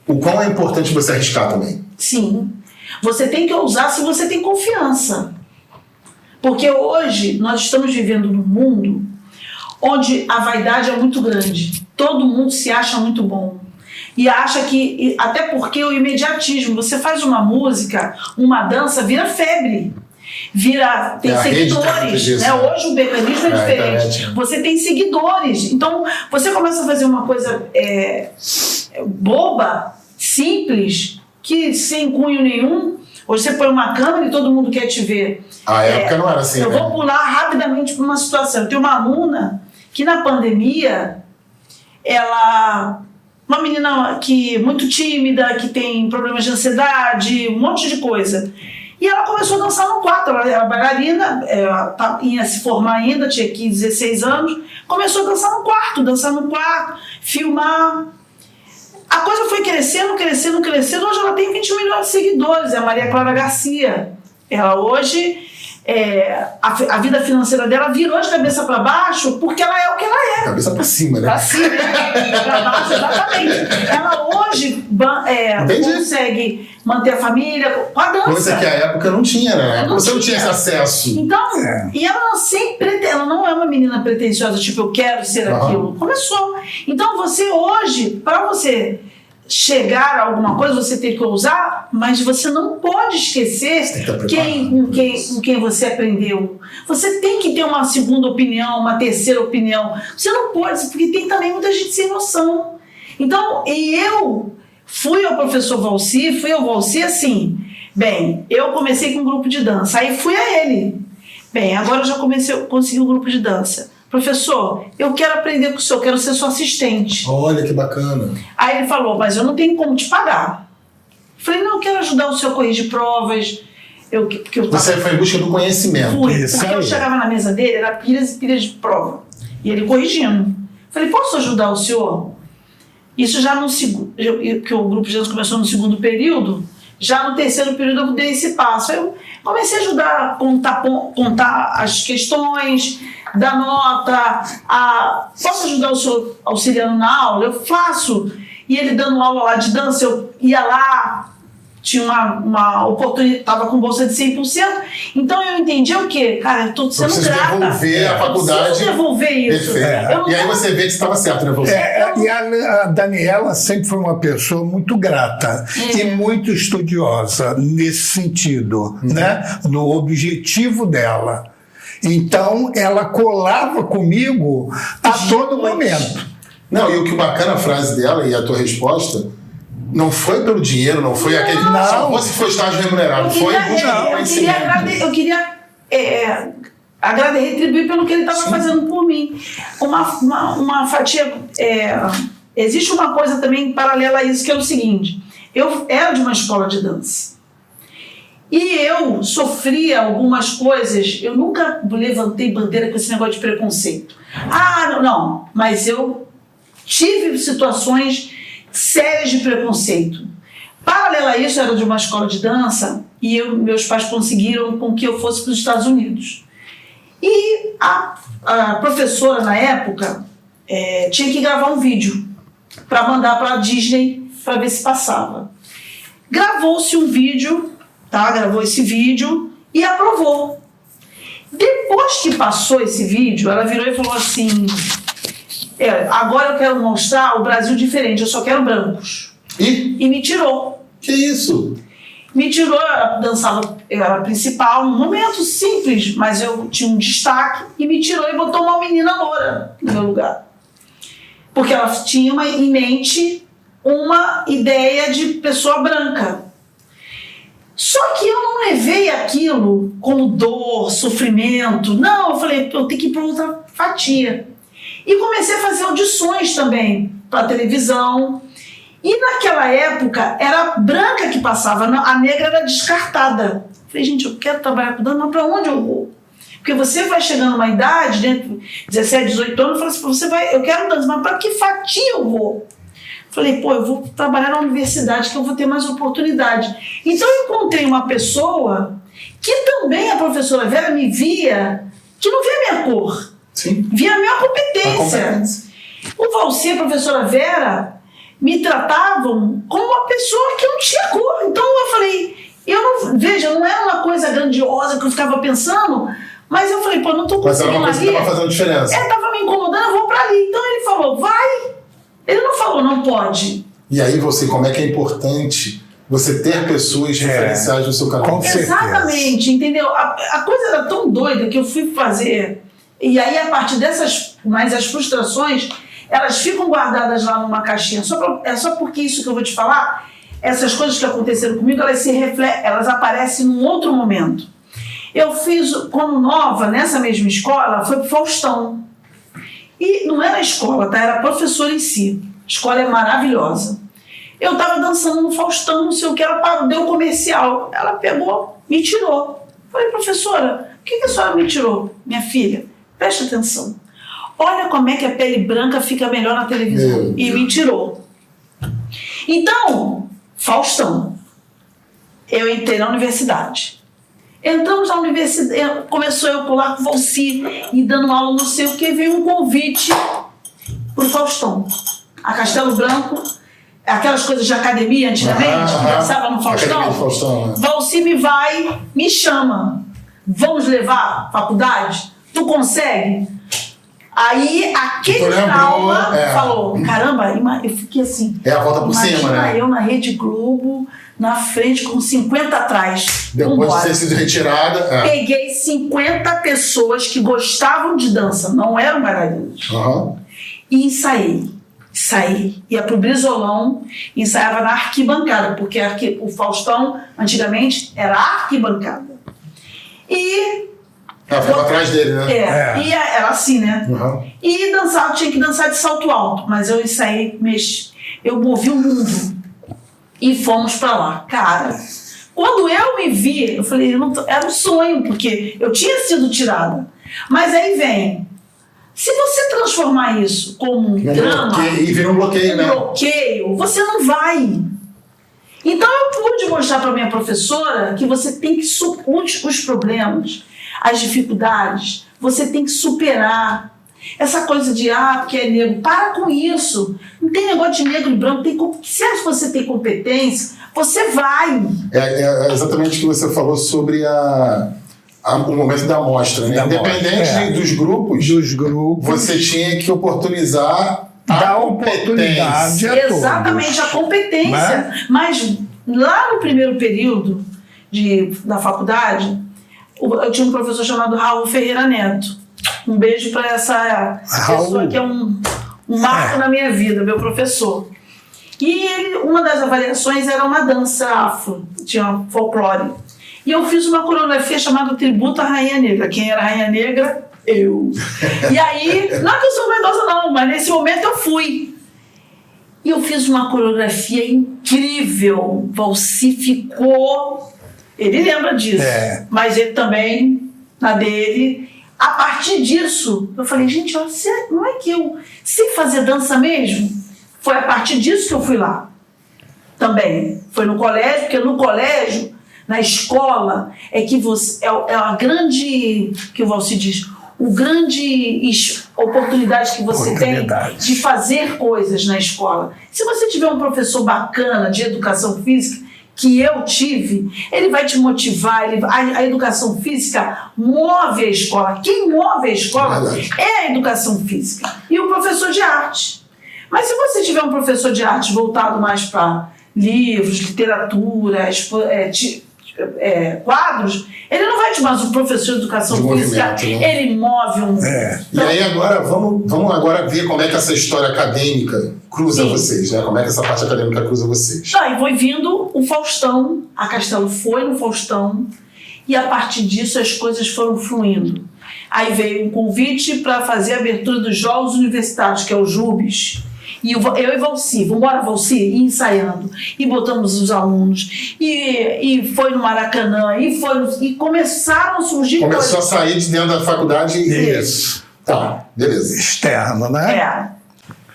O quão é importante você arriscar também. Sim. Você tem que ousar se você tem confiança. Porque hoje nós estamos vivendo num mundo onde a vaidade é muito grande. Todo mundo se acha muito bom. E acha que, até porque o imediatismo, você faz uma música, uma dança, vira febre. Tem seguidores. Né? Hoje o mecanismo é diferente. Você tem seguidores. Então, você começa a fazer uma coisa boba, simples, que sem cunho nenhum. Hoje você põe uma câmera e todo mundo quer te ver. A época não era assim. Eu vou pular rapidamente para uma situação. Eu tenho uma aluna que na pandemia, uma menina muito tímida, que tem problemas de ansiedade, um monte de coisa. E ela começou a dançar no quarto. Ela era bailarina, ia se formar ainda, tinha 15, 16 anos. Começou a dançar no quarto, filmar. A coisa foi crescendo. Hoje ela tem 20 milhões de seguidores, é a Maria Clara Garcia. Ela hoje, a vida financeira dela virou de cabeça para baixo porque ela é o que ela é. Cabeça para cima, né? Para cima, para baixo, exatamente. Ela hoje consegue manter a família com a dança. Coisa que a época não tinha, né? Você não tinha esse acesso. Então, e ela não é uma menina pretensiosa, tipo, eu quero ser aquilo. Começou. Então, você hoje, para você chegar a alguma coisa, você tem que ousar, mas você não pode esquecer com quem você aprendeu. Você tem que ter uma segunda opinião, uma terceira opinião. Você não pode, porque tem também muita gente sem noção. Então, eu fui ao professor Valci, assim, bem, eu comecei com um grupo de dança, aí fui a ele. Bem, agora eu já consegui um grupo de dança. Professor, eu quero aprender com o senhor, quero ser seu assistente. Olha que bacana. Aí ele falou, mas eu não tenho como te pagar. Eu falei, não, eu quero ajudar o senhor a corrigir provas. Você foi em busca do conhecimento. Porque eu chegava na mesa dele, era pilhas e pilhas de prova. E ele corrigindo. Eu falei, posso ajudar o senhor? Isso já no segundo, que o grupo de dança começou no segundo período, já no terceiro período eu dei esse passo. Eu comecei a ajudar a contar as questões, dar nota, posso ajudar o senhor auxiliando na aula? Eu faço. E ele dando aula lá de dança, eu ia lá, tinha uma oportunidade, estava com bolsa de 100%. Então eu entendi o quê? Cara, eu estou sendo grata. Devolver a faculdade. Eu preciso devolver isso. E aí você vê que estava certo, né, você? E a Daniela sempre foi uma pessoa muito grata e muito estudiosa nesse sentido, né? No objetivo dela. Então, ela colava comigo a todo momento. Não, e o que bacana a frase dela e a tua resposta, não foi pelo dinheiro, não foi aquele... Não, se foi estágio remunerado, foi em busca do conhecimento. Eu queria retribuir pelo que ele estava fazendo por mim. Uma fatia... existe uma coisa também paralela a isso, que é o seguinte. Eu era de uma escola de dança. E eu sofria algumas coisas, eu nunca levantei bandeira com esse negócio de preconceito. Não, mas eu tive situações sérias de preconceito. Paralelo a isso, eu era de uma escola de dança e meus pais conseguiram com que eu fosse para os Estados Unidos. E a professora, na época, tinha que gravar um vídeo para mandar para a Disney para ver se passava. Gravou-se um vídeo... Gravou esse vídeo e aprovou. Depois que passou esse vídeo, ela virou e falou assim, agora eu quero mostrar o Brasil diferente, eu só quero brancos. E me tirou. Que isso? Me tirou, ela dançava, eu era a principal, um momento simples, mas eu tinha um destaque, e me tirou e botou uma menina loura no meu lugar. Porque ela tinha em mente uma ideia de pessoa branca. Só que eu não levei aquilo como dor, sofrimento. Não, eu falei, eu tenho que ir para outra fatia. E comecei a fazer audições também para televisão. E naquela época era a branca que passava, a negra era descartada. Eu falei, gente, eu quero trabalhar com dança, mas para onde eu vou? Porque você vai chegando numa idade, né, 17, 18 anos, eu falei assim, eu quero dança, mas para que fatia eu vou? Falei, eu vou trabalhar na universidade que eu vou ter mais oportunidade. Então eu encontrei uma pessoa que também a professora Vera me via, que não via a minha cor, via a minha competência. O Valci e a professora Vera me tratavam como uma pessoa que não tinha cor. Então eu falei, não era uma coisa grandiosa que eu ficava pensando, mas eu falei, não estou conseguindo ali. Mas era uma coisa que estava fazendo diferença. Estava me incomodando, eu vou para ali. Então ele falou, vai. Ele não falou, não pode. E aí como é que é importante você ter pessoas referenciais no seu canal? Com certeza. Exatamente, entendeu? A coisa era tão doida que eu fui fazer, e aí a partir dessas, mas as frustrações, elas ficam guardadas lá numa caixinha. Só porque isso que eu vou te falar, essas coisas que aconteceram comigo, elas aparecem num outro momento. Eu fiz, como nova, nessa mesma escola, foi pro Faustão. E não era a escola, tá? Era a professora em si. A escola é maravilhosa. Eu estava dançando no Faustão, não sei o que, ela deu comercial. Ela pegou, me tirou. Falei, professora, por que a senhora me tirou? Minha filha, preste atenção. Olha como é que a pele branca fica melhor na televisão. E me tirou. Então, Faustão, eu entrei na universidade. Entramos na universidade, começou eu pular com o Valci e dando aula não sei o que, veio um convite pro Faustão. A Castelo Branco, aquelas coisas de academia antigamente, que dançava no Faustão. Valci me chama. Vamos levar faculdade? Tu consegue? Aí, aquele trauma falou, caramba, eu fiquei assim. É a volta por cima, né? Eu na Rede Globo, na frente, com 50 atrás. Depois de ter sido retirada. Peguei 50 pessoas que gostavam de dança, não eram bailarinos. E ensaiei. Ia pro Brizolão, ensaiava na arquibancada, porque o Faustão, antigamente, era arquibancada. E ficava atrás dele, né? Era assim, né? E dançava, tinha que dançar de salto alto, mas eu ensaiei, eu movi o mundo e fomos pra lá. Cara, quando eu me vi, eu falei, era um sonho, porque eu tinha sido tirada. Mas aí vem, se você transformar isso como um drama, e vira um bloqueio, né? Você não vai. Então eu pude mostrar para minha professora que você tem que os problemas, as dificuldades, você tem que superar. Essa coisa de, porque é negro, para com isso. Não tem negócio de negro e branco. Se você tem competência, você vai. É exatamente o que você falou sobre o momento da amostra, né? Independente dos grupos, você tinha que oportunizar a oportunidade a todos. Exatamente, a competência. Mas lá no primeiro período da faculdade, eu tinha um professor chamado Raul Ferreira Neto. Um beijo para essa pessoa que é um marco na minha vida, meu professor. E uma das avaliações era uma dança afro, tinha folclore. E eu fiz uma coreografia chamada Tributo à Rainha Negra. Quem era a Rainha Negra? Eu. E aí, não é que eu sou vaidosa não, mas nesse momento eu fui. E eu fiz uma coreografia incrível. Valci ficou... Ele lembra disso, mas ele também, na dele... A partir disso, eu falei, gente, não é que eu sei fazer dança mesmo? Foi a partir disso que eu fui lá. Também. Foi no colégio, porque no colégio, na escola, é que você... É a grande... que o Valci diz... O grande oportunidade que você tem de fazer coisas na escola. Se você tiver um professor bacana de educação física, que eu tive, ele vai te motivar, a educação física move a escola. Quem move a escola é a educação física. E o professor de arte. Mas se você tiver um professor de arte voltado mais para livros, literatura, quadros, ele não vai te mais o professor de educação física, ele move um... E aí agora, vamos agora ver como é que essa história acadêmica cruza vocês, né? Como é que essa parte acadêmica cruza vocês? E foi vindo o Faustão, a Castelo foi no Faustão, e a partir disso as coisas foram fluindo. Aí veio um convite para fazer a abertura dos Jogos Universitários, que é o JUBES. E eu e Valci, vamos embora, Valci, ensaiando. E botamos os alunos. E foi no Maracanã. E começaram a surgir coisas. Começou a sair de dentro da faculdade. Isso. Tá, beleza. Externo, né?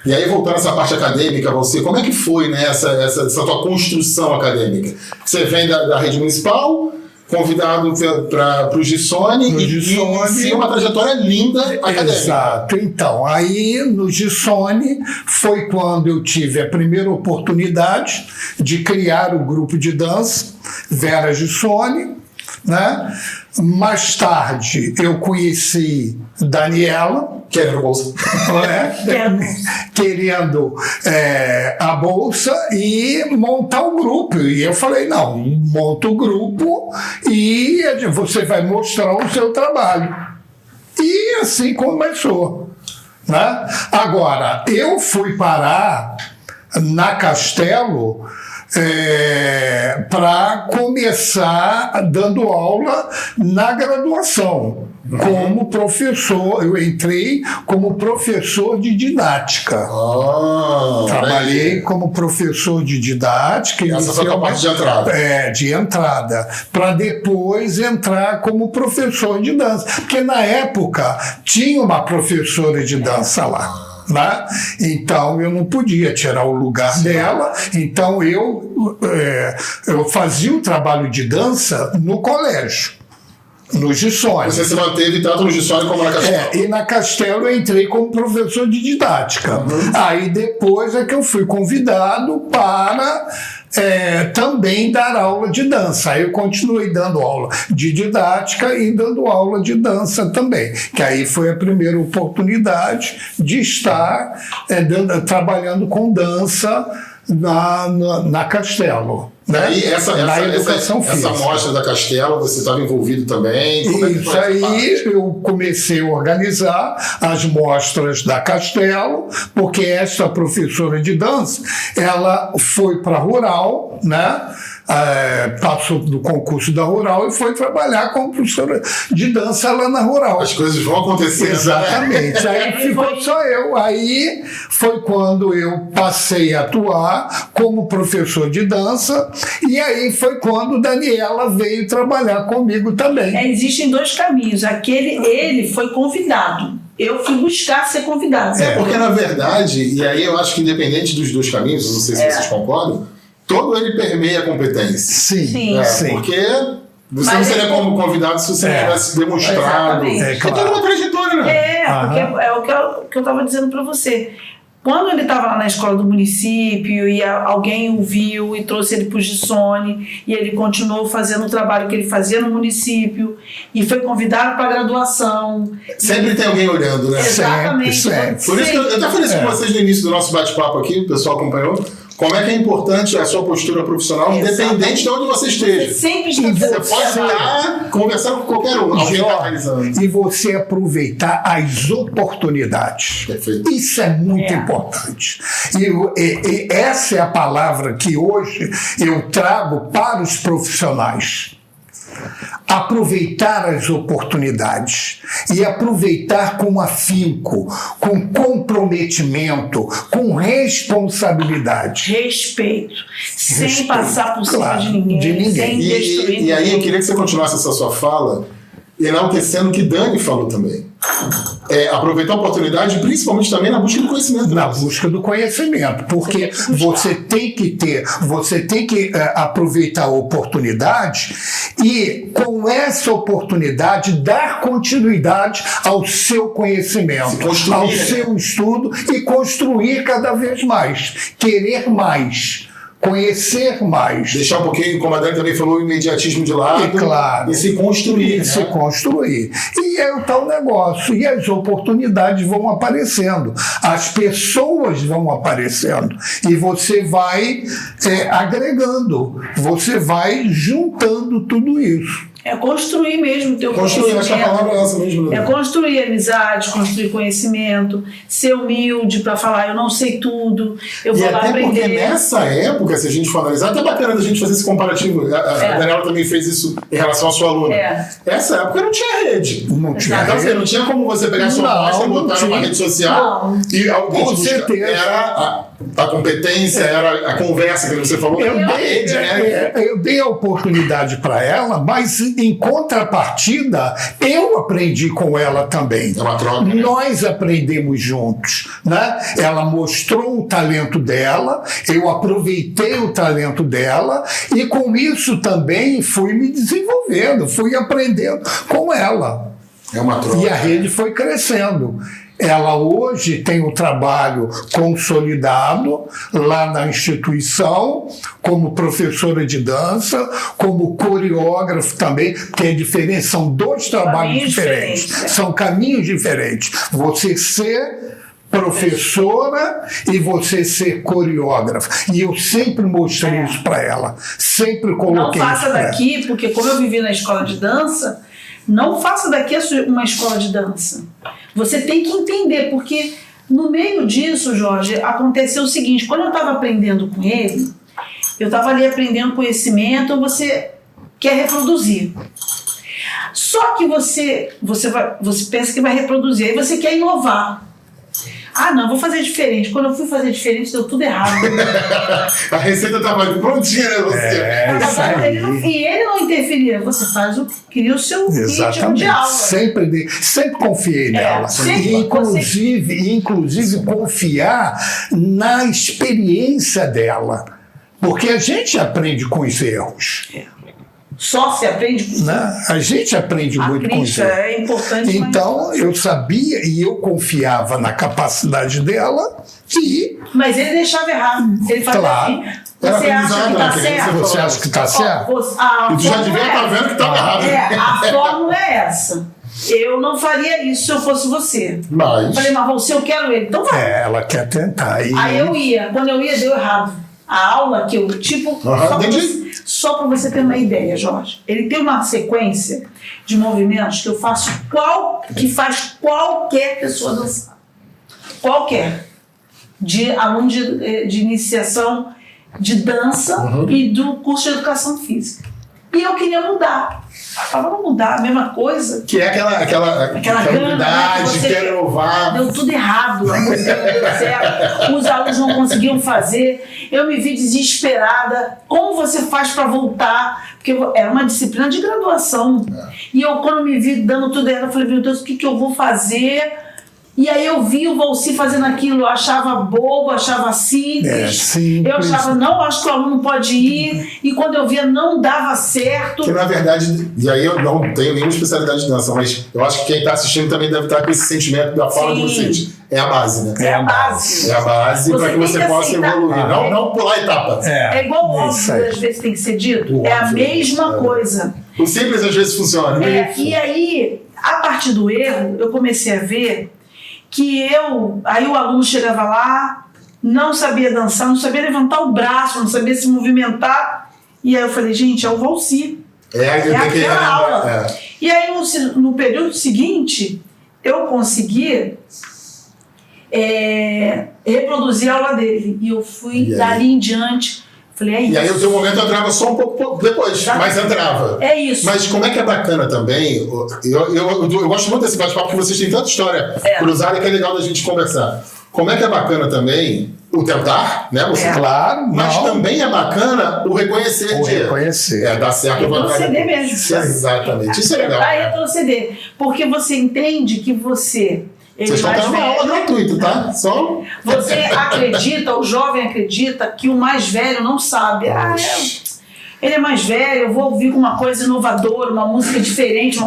E aí, voltando a essa parte acadêmica, Valci, como é que foi, né, essa tua construção acadêmica? Você vem da rede municipal, convidado para o Gissone e inicia uma trajetória linda acadêmica. Exato. Então, aí no Gissone foi quando eu tive a primeira oportunidade de criar o grupo de dança Vera Gissone, né? Mais tarde eu conheci Daniela, querendo bolsa, querendo a bolsa e montar o grupo. E eu falei, não, monta o grupo e você vai mostrar o seu trabalho. E assim começou, né? Agora, eu fui parar na Castelo para começar dando aula na graduação. Como professor, eu entrei como professor de didática. Trabalhei como professor de didática. Essa foi a parte de entrada. De entrada. Para depois entrar como professor de dança. Porque na época tinha uma professora de dança lá. Né? Então eu não podia tirar o lugar dela, então eu fazia o trabalho de dança no colégio, no Gissone. Você se manteve tanto no Gissone como na Castelo? E na Castelo eu entrei como professor de didática. Aí depois é que eu fui convidado para também dar aula de dança. Aí eu continuei dando aula de didática e dando aula de dança também, que aí foi a primeira oportunidade de estar trabalhando com dança na Castelo. Né? E essa mostra da Castelo, você estava envolvido também? Isso aí, eu comecei a organizar as mostras da Castelo, porque essa professora de dança, ela foi para a Rural, né? Passou do concurso da Rural e foi trabalhar como professora de dança lá na Rural. As coisas vão acontecer. Exatamente. Aí ficou só eu. Aí foi quando eu passei a atuar como professor de dança, e aí foi quando Daniela veio trabalhar comigo também. Existem dois caminhos. Ele foi convidado. Eu fui buscar ser convidado. Porque na verdade, e aí eu acho que independente dos dois caminhos, não sei se vocês concordam, todo ele permeia a competência. Sim. Porque você não seria como convidado se você não tivesse demonstrado. Exatamente. Claro. Toda uma trajetória, né? Porque é o que eu estava dizendo para você. Quando ele estava lá na escola do município e alguém o viu e trouxe ele para o Gissone, e ele continuou fazendo o trabalho que ele fazia no município e foi convidado para a graduação. Sempre tem alguém olhando, né? Exatamente. Sempre. Por isso que eu até falei isso com vocês no início do nosso bate-papo aqui, o pessoal acompanhou. Como é que é importante a sua postura profissional, independente de onde você esteja. Você pode estar conversando com qualquer um. E você aproveitar as oportunidades. Perfeito. Isso é muito importante. E essa é a palavra que hoje eu trago para os profissionais. Aproveitar as oportunidades e aproveitar com afinco, com comprometimento, com responsabilidade. Respeito. Sem passar por cima de ninguém. Sem destruir. E aí eu queria que você continuasse essa sua fala enaltecendo o que Dani falou também. Aproveitar a oportunidade, principalmente também na busca do conhecimento. Na busca do conhecimento, porque você tem que aproveitar a oportunidade e, com essa oportunidade, dar continuidade ao seu conhecimento, ao seu estudo e construir cada vez mais, querer mais. Conhecer mais. Deixar um pouquinho, como a Dani também falou, o imediatismo de lado. Claro. E se construir. Se construir. E é o tal negócio. E as oportunidades vão aparecendo. As pessoas vão aparecendo. E você vai agregando. Você vai juntando tudo isso. É construir mesmo o teu conhecimento. Acho que a palavra é essa mesmo. É construir amizade, construir conhecimento, ser humilde para falar, eu não sei tudo, eu vou lá aprender. Porque nessa época, se a gente for analisar, até bacana da gente fazer esse comparativo. A Daniela também fez isso em relação à sua aluna. Essa época não tinha rede. Não tinha rede. Então, não tinha como você pegar sua voz e botar numa rede social. E alguém com certeza. Era a competência, era a conversa que você falou. Eu dei a oportunidade para ela, mas em contrapartida, eu aprendi com ela também. É uma troca, né? Nós aprendemos juntos, né? Ela mostrou o talento dela, eu aproveitei o talento dela e com isso também fui me desenvolvendo, fui aprendendo com ela. É uma troca. E a rede foi crescendo. Ela hoje tem um trabalho consolidado lá na instituição, como professora de dança, como coreógrafo também, porque a diferença são dois trabalhos diferentes, são caminhos diferentes. Você ser professora e você ser coreógrafa. E eu sempre mostrei isso para ela, sempre coloquei isso. Não faça daqui, porque como eu vivi na escola de dança, não faça daqui uma escola de dança. Você tem que entender, porque no meio disso, Jorge, aconteceu o seguinte, quando eu estava aprendendo com ele, Eu estava ali aprendendo conhecimento, você quer reproduzir. Só que você pensa que vai reproduzir, aí você quer inovar. Ah, não, vou fazer diferente. Quando eu fui fazer diferente, deu tudo errado. A receita estava prontinha, né? Você. E ele não interferia. Você cria o seu ritmo de aula. Sempre confiei nela. Inclusive confiar na experiência dela. Porque a gente aprende com os erros. Só se aprende com isso. A gente aprende muito com isso. É importante. Então, eu sabia e eu confiava na capacidade dela Mas ele deixava errado. Ele fazia assim. Você acha que está certo? Você acha que está certo? E tu já devia estar vendo que estava errado. A fórmula é essa. Eu não faria isso se eu fosse você. Mas... Falei, mas se eu quero ele, então vai. Ela quer tentar. Aí eu ia. Quando eu ia, deu errado. A aula que eu, só para você ter uma ideia, Jorge, ele tem uma sequência de movimentos que eu faço que faz qualquer pessoa dançar. Qualquer. De aluno de iniciação de dança e do curso de educação física. E eu queria mudar. Falava, vamos mudar, a mesma coisa. Que é aquela unidade, quer inovar. Deu tudo errado, a música não deu certo, os alunos não conseguiam fazer. Eu me vi desesperada. Como você faz para voltar? Porque era uma disciplina de graduação. E eu, quando me vi dando tudo errado, eu falei, meu Deus, o que eu vou fazer? E aí eu vi o Valci fazendo aquilo, eu achava bobo, achava simples. Eu achava, não, acho que o aluno pode ir. E quando eu via, não dava certo. Que na verdade, e aí eu não tenho nenhuma especialidade de dança, mas eu acho que quem está assistindo também deve estar com esse sentimento da forma que você sente. É a base, né? É a base. É a base para que você possa evoluir. Não pular etapas. É igual o óbvio, às vezes tem que ser dito. É a mesma coisa. O simples às vezes funciona. E aí, a partir do erro, eu comecei a ver que aí o aluno chegava lá, não sabia dançar, não sabia levantar o braço, não sabia se movimentar. E aí eu falei, gente, é o Valci. É aquela aula. E aí no período seguinte, eu consegui reproduzir a aula dele. E eu fui dali em diante. Falei, é isso. E aí o teu momento entrava só um pouco depois, mas entrava. É isso. Mas como é que é bacana também, eu gosto muito desse bate-papo, porque vocês têm tanta história cruzada que é legal da gente conversar. Como é que é bacana também o tentar, né? Claro, mas também é bacana o reconhecer. Dá certo. Retroceder mesmo. Exatamente. Isso é legal. Vai retroceder. Porque você entende que você... Vocês estão tendo uma aula gratuita, tá? Só... Você acredita, o jovem acredita que o mais velho não sabe. Ele é mais velho, eu vou ouvir uma coisa inovadora, uma música diferente,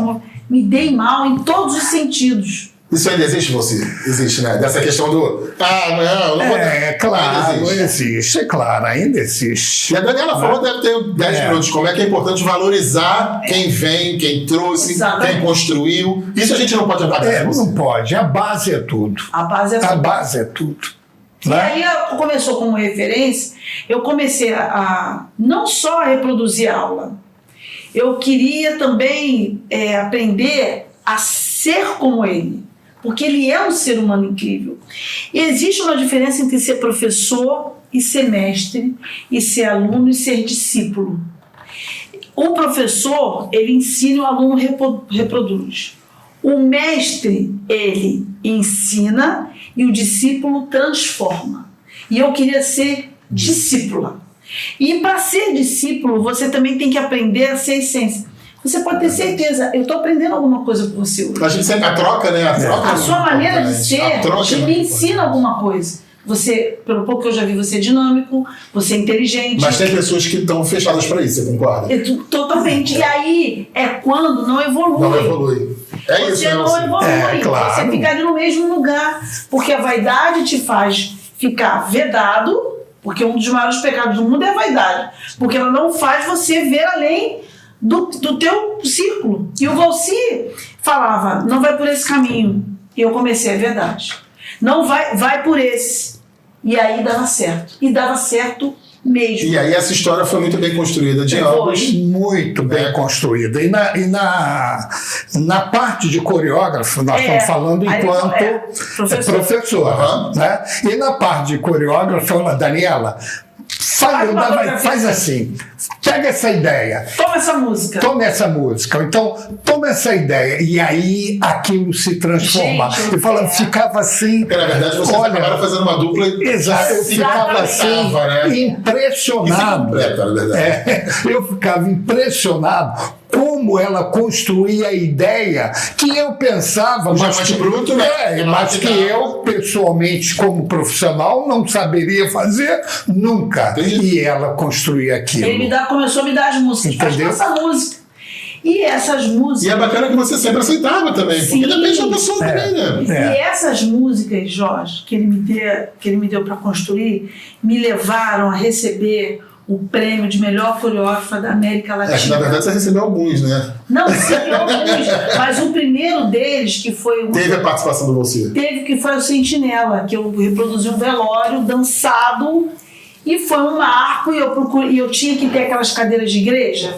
me dei mal em todos os sentidos. Isso ainda existe, você? Existe, né? Dessa questão do... não vou... Claro, existe, claro, ainda existe. E a Daniela falou, deve ter 10 minutos, como é que é importante valorizar quem vem, quem trouxe, quem construiu. Isso a gente não pode abater. Não pode, a base é tudo. A base é tudo. Né? E aí, começou como referência, eu comecei a não só a reproduzir a aula, eu queria também aprender a ser como ele. Porque ele é um ser humano incrível. E existe uma diferença entre ser professor e ser mestre, e ser aluno e ser discípulo. O professor, ele ensina e o aluno reproduz. O mestre, ele ensina e o discípulo transforma. E eu queria ser discípula. E para ser discípulo, você também tem que aprender a ser essência. Você pode ter certeza, eu estou aprendendo alguma coisa com você hoje. A gente sempre a troca, né? A sua maneira de ser me ensina alguma coisa. Você, pelo pouco que eu já vi, você é dinâmico, você é inteligente. Mas tem pessoas que estão fechadas para isso, você concorda? Totalmente. E aí é quando não evolui. Não evolui. É isso, né? Você não evolui. Claro. Você fica ali no mesmo lugar. Porque a vaidade te faz ficar vedado, porque um dos maiores pecados do mundo é a vaidade. Porque ela não faz você ver além do teu círculo. E o Valci falava, não vai por esse caminho. E eu comecei, é verdade. Não vai por esse. E aí dava certo. E dava certo mesmo. E aí essa história foi muito bem construída de ambos. Muito bem construída. E na parte de coreógrafo, nós estamos falando enquanto professor. Né? E na parte de coreógrafo, Daniela, faz assim, pega essa ideia. Toma essa música. Toma essa música. Então, toma essa ideia. E aí aquilo se transforma. Gente, eu falando, ficava assim. Porque, na verdade, vocês acabaram fazendo uma dupla. Exato, eu ficava assim, impressionado. Eu ficava impressionado como ela construía a ideia que eu pensava, mas que eu, pessoalmente, como profissional, não saberia fazer nunca. E ela construía aquilo. Ele começou a me dar as músicas. Entendeu? Essa música. E essas músicas... E é bacana que você sempre aceitava também, Sim. porque depende da pessoa também, né? E essas músicas, Jorge, que ele me deu para construir, me levaram a receber o prêmio de melhor coreógrafa da América Latina. Na verdade, você recebeu alguns, né? Não, recebi alguns, mas o primeiro deles, que foi... Teve a participação do você. Teve, que foi o Sentinela, que eu reproduzi um velório dançado, e foi um marco, e eu tinha que ter aquelas cadeiras de igreja.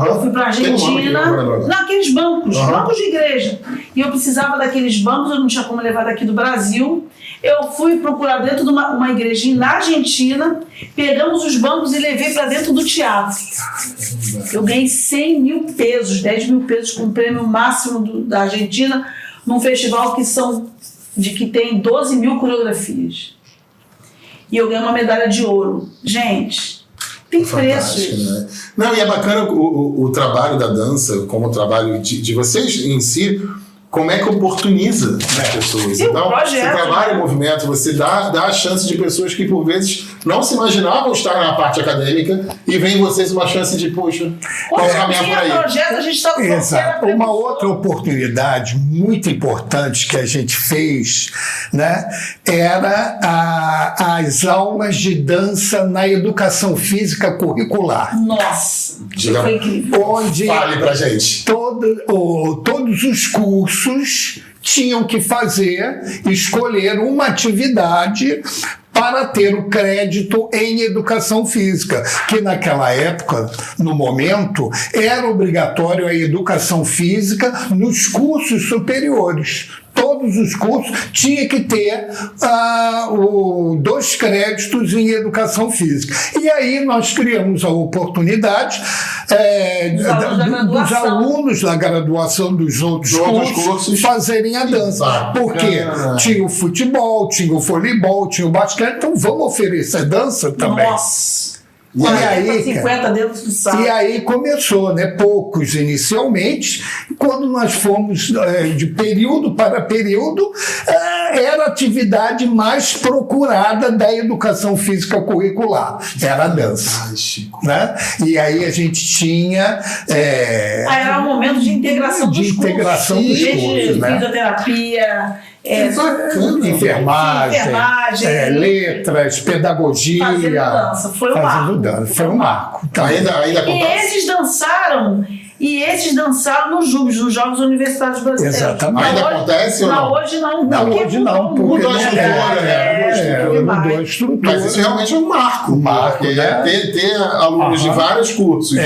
Eu fui para a Argentina, naqueles bancos de igreja. E eu precisava daqueles bancos, eu não tinha como levar daqui do Brasil. Eu fui procurar dentro de uma igrejinha na Argentina, pegamos os bancos e levei para dentro do teatro. Eu ganhei 100 mil pesos, 10 mil pesos com o prêmio máximo da Argentina, num festival que tem 12 mil coreografias. E eu ganhei uma medalha de ouro. Gente, tem preço isso. Né? Não, e é bacana o trabalho da dança, como o trabalho de vocês em si, como é que oportuniza as pessoas. Então, você trabalha em movimento, você dá a chance de pessoas que, por vezes, não se imaginavam estar na parte acadêmica e vem em vocês uma chance de, poxa, caminhar por aí. Projeto, a gente está Exato. Uma outra oportunidade muito importante que a gente fez, né, era as aulas de dança na educação física curricular. Nossa, foi incrível. Onde fale pra gente. Todos os cursos tinham que escolher uma atividade para ter o crédito em educação física, que naquela época, no momento, era obrigatório a educação física nos cursos superiores. Todos os cursos tinham que ter 2 créditos em educação física. E aí nós criamos a oportunidade dos alunos da graduação dos outros cursos fazerem a dança. Porque tinha o futebol, tinha o voleibol, tinha o basquete, então vamos oferecer dança também. Nossa! E aí, 50 dentro do salão. E aí começou, né? Poucos inicialmente. Quando nós fomos de período para período, era a atividade mais procurada da educação física curricular. Era a dança. Né? E aí a gente tinha... era um momento de integração dos cursos. Né? Fisioterapia... enfermagem, letras, pedagogia. Fazendo dança. Foi um marco. Foi um marco. Então, ainda e esses dançaram nos Jogos Universitários Brasileiros. Exatamente. Ainda acontece ou não? Hoje não. Hoje não. Mudou a estrutura, mudou a estrutura. Mas isso realmente é um marco. Né? Ter alunos de vários cursos.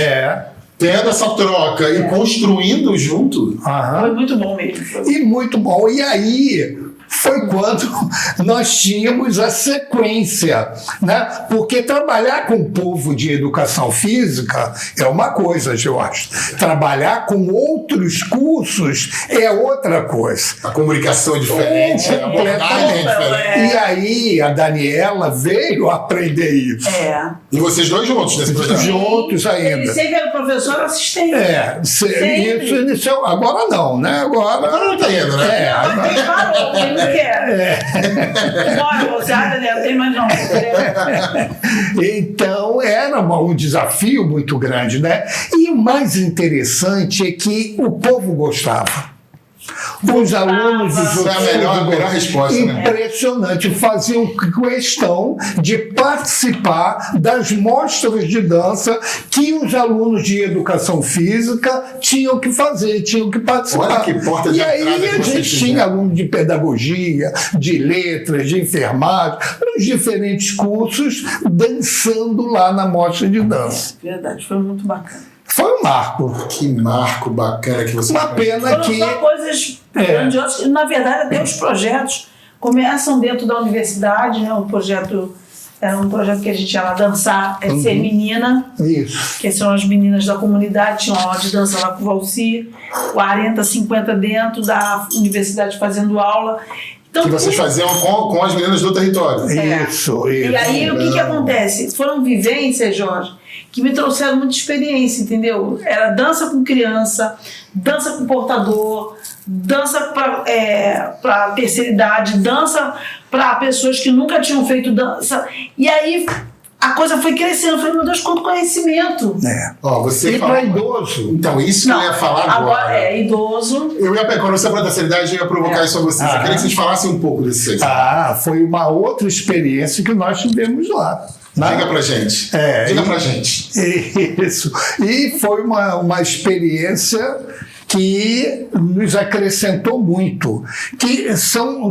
Tendo essa troca e construindo junto. Foi muito bom mesmo. E muito bom. E aí foi quando nós tínhamos a sequência, né? Porque trabalhar com o povo de educação física é uma coisa, eu acho. Trabalhar com outros cursos é outra coisa. A comunicação é diferente, a abordagem é diferente. E aí a Daniela veio aprender isso. E vocês dois juntos nesse projeto? Juntos ainda. Ele sempre era professor assistente. Isso iniciou. Agora não, né? Agora não tá indo, né? Ele não quer. Bora, você não tem mais não. Então era um desafio muito grande, né? E o mais interessante é que o povo gostava. Os alunos dos outros a melhor resposta, impressionante, faziam questão de participar das mostras de dança que os alunos de educação física tinham que fazer, tinham que participar. Olha que porta de entrada. E aí a gente tinha aluno de pedagogia, de letras, de enfermagem, nos diferentes cursos, dançando lá na mostra de dança. Verdade, foi muito bacana. Foi um marco. Que marco bacana que você Uma pena que... São coisas grandiosas. Na verdade, até os projetos começam dentro da universidade, né? O projeto Era um projeto que a gente ia lá dançar, Ser Menina. Isso. Que são as meninas da comunidade, tinham aula de dança lá com o Valci, 40, 50 dentro da universidade fazendo aula. Então, que vocês faziam com as meninas do território. Isso. E aí, o que acontece? Foram vivências, Jorge, que me trouxeram muita experiência, entendeu? Era dança com criança, dança com portador, dança para terceira idade, dança para pessoas que nunca tinham feito dança. E aí a coisa foi crescendo. Eu falei, meu Deus, quanto conhecimento. Você e para idoso. Então, isso que eu ia falar agora. Agora é idoso. Eu ia, quando você falou da terceira idade, eu ia provocar isso a vocês. Eu queria que vocês falassem um pouco desse sexo. Foi uma outra experiência que nós tivemos lá. Diga pra gente. Diga pra gente. Isso. E foi uma experiência que nos acrescentou muito, que são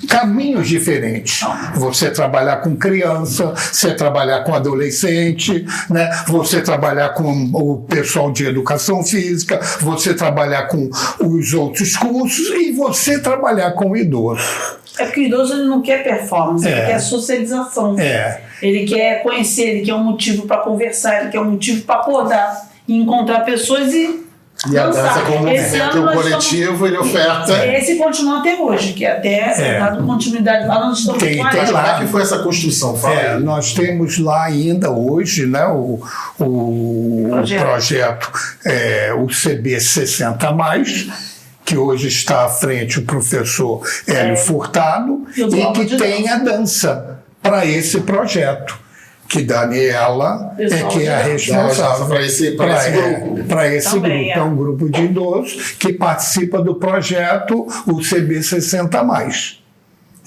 caminhos diferentes. Você trabalhar com criança, você trabalhar com adolescente, né? Você trabalhar com o pessoal de educação física, você trabalhar com os outros cursos e você trabalhar com o idoso. É porque o idoso ele não quer performance, ele quer socialização. Ele quer conhecer, ele quer um motivo para conversar, ele quer um motivo para acordar e encontrar pessoas e a dança como um coletivo, ele oferta. Esse continua até hoje, que até dado continuidade lá, nós estamos como é que foi essa construção? Nós temos lá ainda hoje, né, o projeto o CB 60+, que hoje está à frente o professor Hélio Furtado, e que tem a dança para esse projeto, que Daniela que é a responsável para esse grupo. Para esse grupo. É um grupo de idosos que participa do projeto, o CB 60+.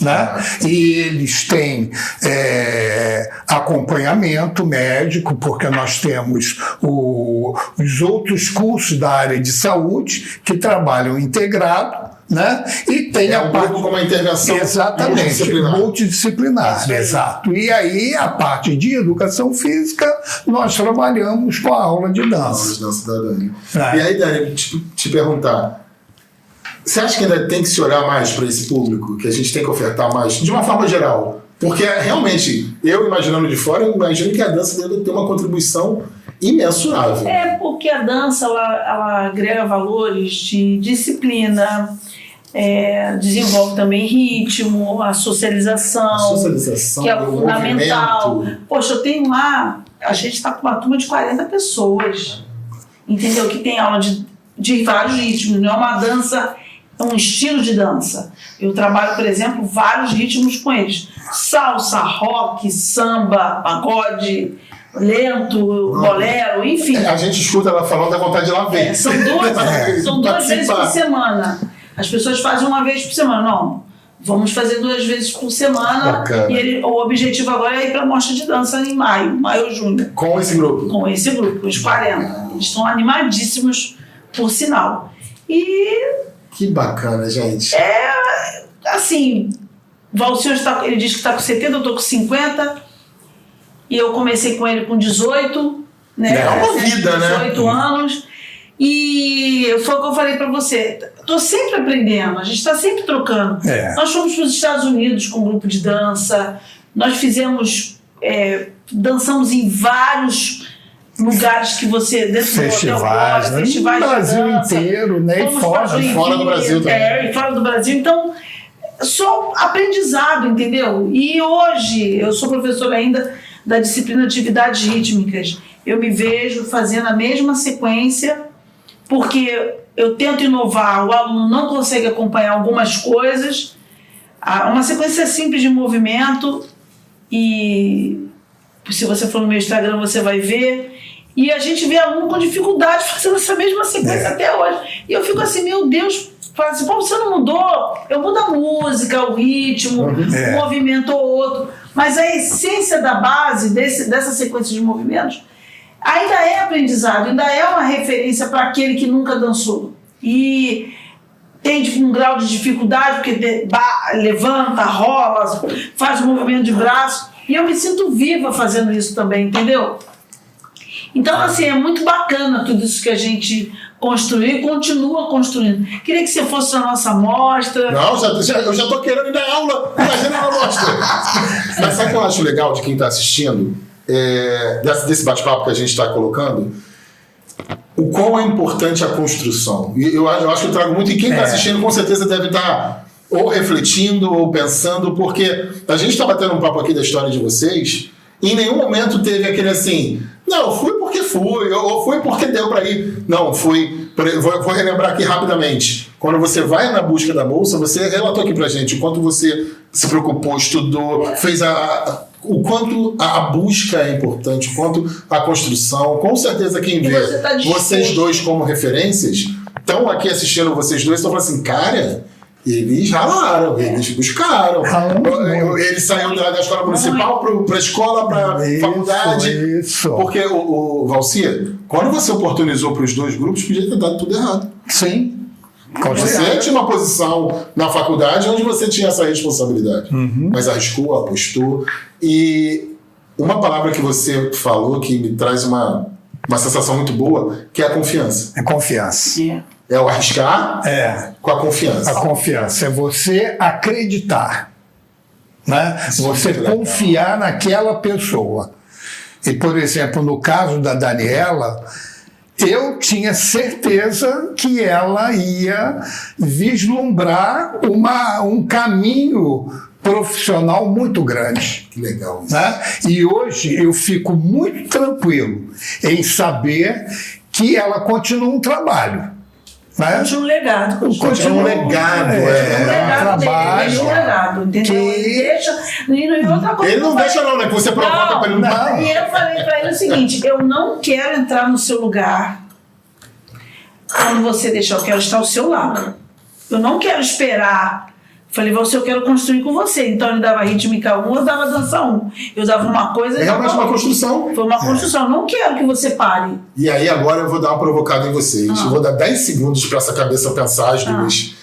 Né? E eles têm acompanhamento médico, porque nós temos os outros cursos da área de saúde que trabalham integrado, né? E tem a parte com uma intervenção multidisciplinar. Exato. E aí a parte de educação física nós trabalhamos com a aula de dança. Da Dani. E aí, Dani, te perguntar, você acha que ainda tem que se olhar mais para esse público, que a gente tem que ofertar mais, de uma forma geral? Porque realmente, eu imaginando de fora, eu imagino que a dança deve ter uma contribuição imensurável. Porque a dança ela agrega valores de disciplina, desenvolve também ritmo, a socialização, que é fundamental. Movimento. Poxa, eu tenho lá, a gente está com uma turma de 40 pessoas, entendeu? Que tem aula de vários ritmos, não é uma dança, é um estilo de dança. Eu trabalho, por exemplo, vários ritmos com eles: salsa, rock, samba, pagode, lento, bolero, enfim. A gente escuta ela falando, dá vontade de ir lá ver. São duas vezes por semana. As pessoas fazem uma vez por semana. Não, vamos fazer 2 vezes por semana. Bacana. E o objetivo agora é ir para a mostra de dança em maio ou junho. Com esse grupo? Com esse grupo, os 40. Eles estão animadíssimos, por sinal. E... Que bacana, gente. Assim, o Valci ele diz que está com 70, eu estou com 50. E eu comecei com ele com 18. Né? É uma vida, 18 anos. E foi o que eu falei para você. Estou sempre aprendendo, a gente está sempre trocando. Nós fomos para os Estados Unidos com um grupo de dança. Nós fizemos... dançamos em vários lugares que você... Festivais, né? Festivais no Brasil de dança. inteiro, né? E fora do Brasil também. E fora do Brasil. Então, só aprendizado, entendeu? E hoje, eu sou professora ainda da disciplina de atividades rítmicas. Eu me vejo fazendo a mesma sequência, porque eu tento inovar, o aluno não consegue acompanhar algumas coisas. Uma sequência simples de movimento, e se você for no meu Instagram você vai ver, e a gente vê aluno com dificuldade fazendo essa mesma sequência até hoje. E eu fico assim, meu Deus, fala assim, pô, você não mudou? Eu mudo a música, o ritmo, um movimento ou outro, mas a essência da base dessa sequência de movimentos ainda é aprendizado, ainda é uma referência para aquele que nunca dançou. E tem um grau de dificuldade, porque levanta, rola, faz um movimento de braço, e eu me sinto viva fazendo isso também, entendeu? Então, assim, é muito bacana tudo isso que a gente construir e continua construindo. Queria que você fosse na nossa mostra. Não, eu já tô querendo ir na aula, imagina na mostra. Mas sabe o que eu acho legal de quem está assistindo, desse bate-papo que a gente está colocando? O quão é importante a construção. E eu acho que eu trago muito, e quem está assistindo com certeza deve estar ou refletindo ou pensando, porque a gente está batendo um papo aqui da história de vocês, e em nenhum momento teve aquele assim, não, fui porque fui, ou fui porque deu para ir. Não, fui. Vou relembrar aqui rapidamente. Quando você vai na busca da bolsa, você relatou aqui pra gente o quanto você se preocupou, estudou, fez o quanto a busca é importante, o quanto a construção. Com certeza quem vê vocês dois como referências, estão aqui assistindo vocês dois, estão falando assim, cara, eles ralaram, eles buscaram. Ele saiu da escola municipal para a escola, para a faculdade. Isso. Porque, o Valci, quando você oportunizou para os dois grupos, podia ter dado tudo errado. Sim. Você tinha uma posição na faculdade onde você tinha essa responsabilidade. Mas arriscou, apostou. E uma palavra que você falou que me traz uma sensação muito boa, que é a confiança. É confiança. É o arriscar com a confiança. A confiança é você acreditar, né? Você confiar naquela pessoa. E, por exemplo, no caso da Daniela, eu tinha certeza que ela ia vislumbrar um caminho profissional muito grande. Que legal isso. Né? E hoje eu fico muito tranquilo em saber que ela continua um trabalho. Continua um legado. Continua um legado. Trabalho. Entendeu? E outra coisa, ele não deixa não, né? Que você provoca para ele não. E eu falei para ele o seguinte, eu não quero entrar no seu lugar quando você deixar, eu quero estar ao seu lado. Eu não quero esperar. Falei, eu quero construir com você. Então ele dava rítmica 1, eu dava dança 1. Eu dava uma coisa... É realmente uma construção. Foi uma construção. Eu não quero que você pare. E aí agora eu vou dar uma provocada em vocês. Eu vou dar 10 segundos para essa cabeça pensar as duas.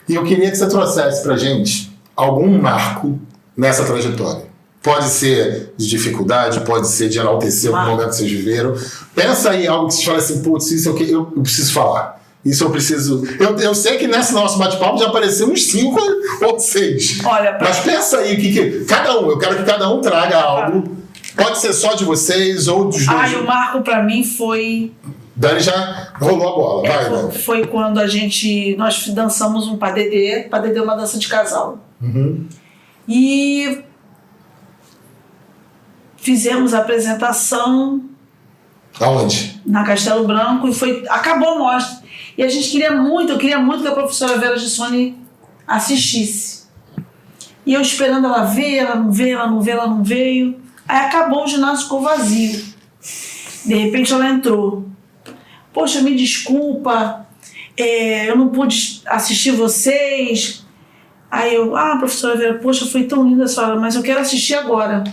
E eu queria que você trouxesse pra gente algum marco nessa trajetória. Pode ser de dificuldade, pode ser de enaltecer algum momento que vocês viveram. Pensa aí algo que vocês falam assim, putz, isso é o que eu preciso falar. Isso eu preciso... Eu sei que nesse nosso bate-papo já apareceu uns 5 ou 6. Mas pensa aí, cada um, eu quero que cada um traga algo. Pode ser só de vocês ou dos dois. O marco pra mim foi... Dani já rolou a bola, vai, Dani. Foi quando nós dançamos um padedê. Padedê é uma dança de casal. E fizemos a apresentação... Aonde? Na Castelo Branco, e acabou a mostra. E a gente eu queria muito que a professora Vera Gissoni assistisse. E eu esperando ela ver, ela não veio. Aí acabou, o ginásio ficou vazio. De repente ela entrou. Poxa, me desculpa, eu não pude assistir vocês. Aí eu, professora Vera, poxa, foi tão linda a senhora, mas eu quero assistir agora.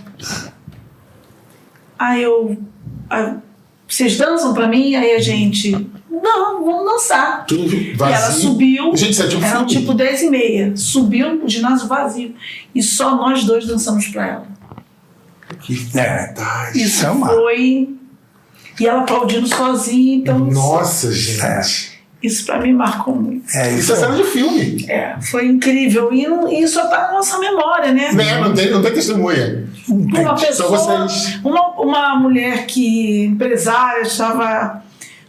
Aí vocês dançam pra mim? Aí a gente, não, vamos dançar. Tudo vazio. E ela subiu, gente, era tipo 10h30, subiu o ginásio vazio. E só nós dois dançamos pra ela. Que verdade. Isso foi... E ela aplaudindo sozinha, então... Nossa, gente. Isso pra mim marcou muito. Isso é cena de filme. Foi incrível. E isso tá na nossa memória, né? Não tem testemunha. Uma pessoa, só vocês. Uma mulher empresária, estava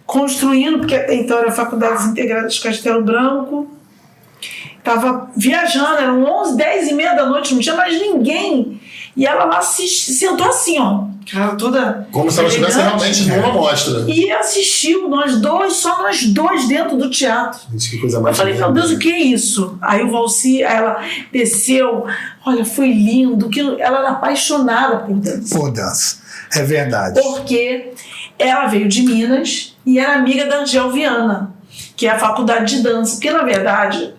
construindo, porque então era a Faculdades Integradas de Castelo Branco, estava viajando, eram 10h30 da noite, não tinha mais ninguém. E ela lá sentou assim, cara toda... Como se ela estivesse realmente numa mostra. E assistiu, só nós dois dentro do teatro. Gente, que coisa mais Eu falei, meu Deus, o que é isso? Aí o Valci, ela desceu, olha, foi lindo, ela era apaixonada por dança. Por dança, é verdade. Porque ela veio de Minas e era amiga da Angel Viana, que é a faculdade de dança. Porque, na verdade,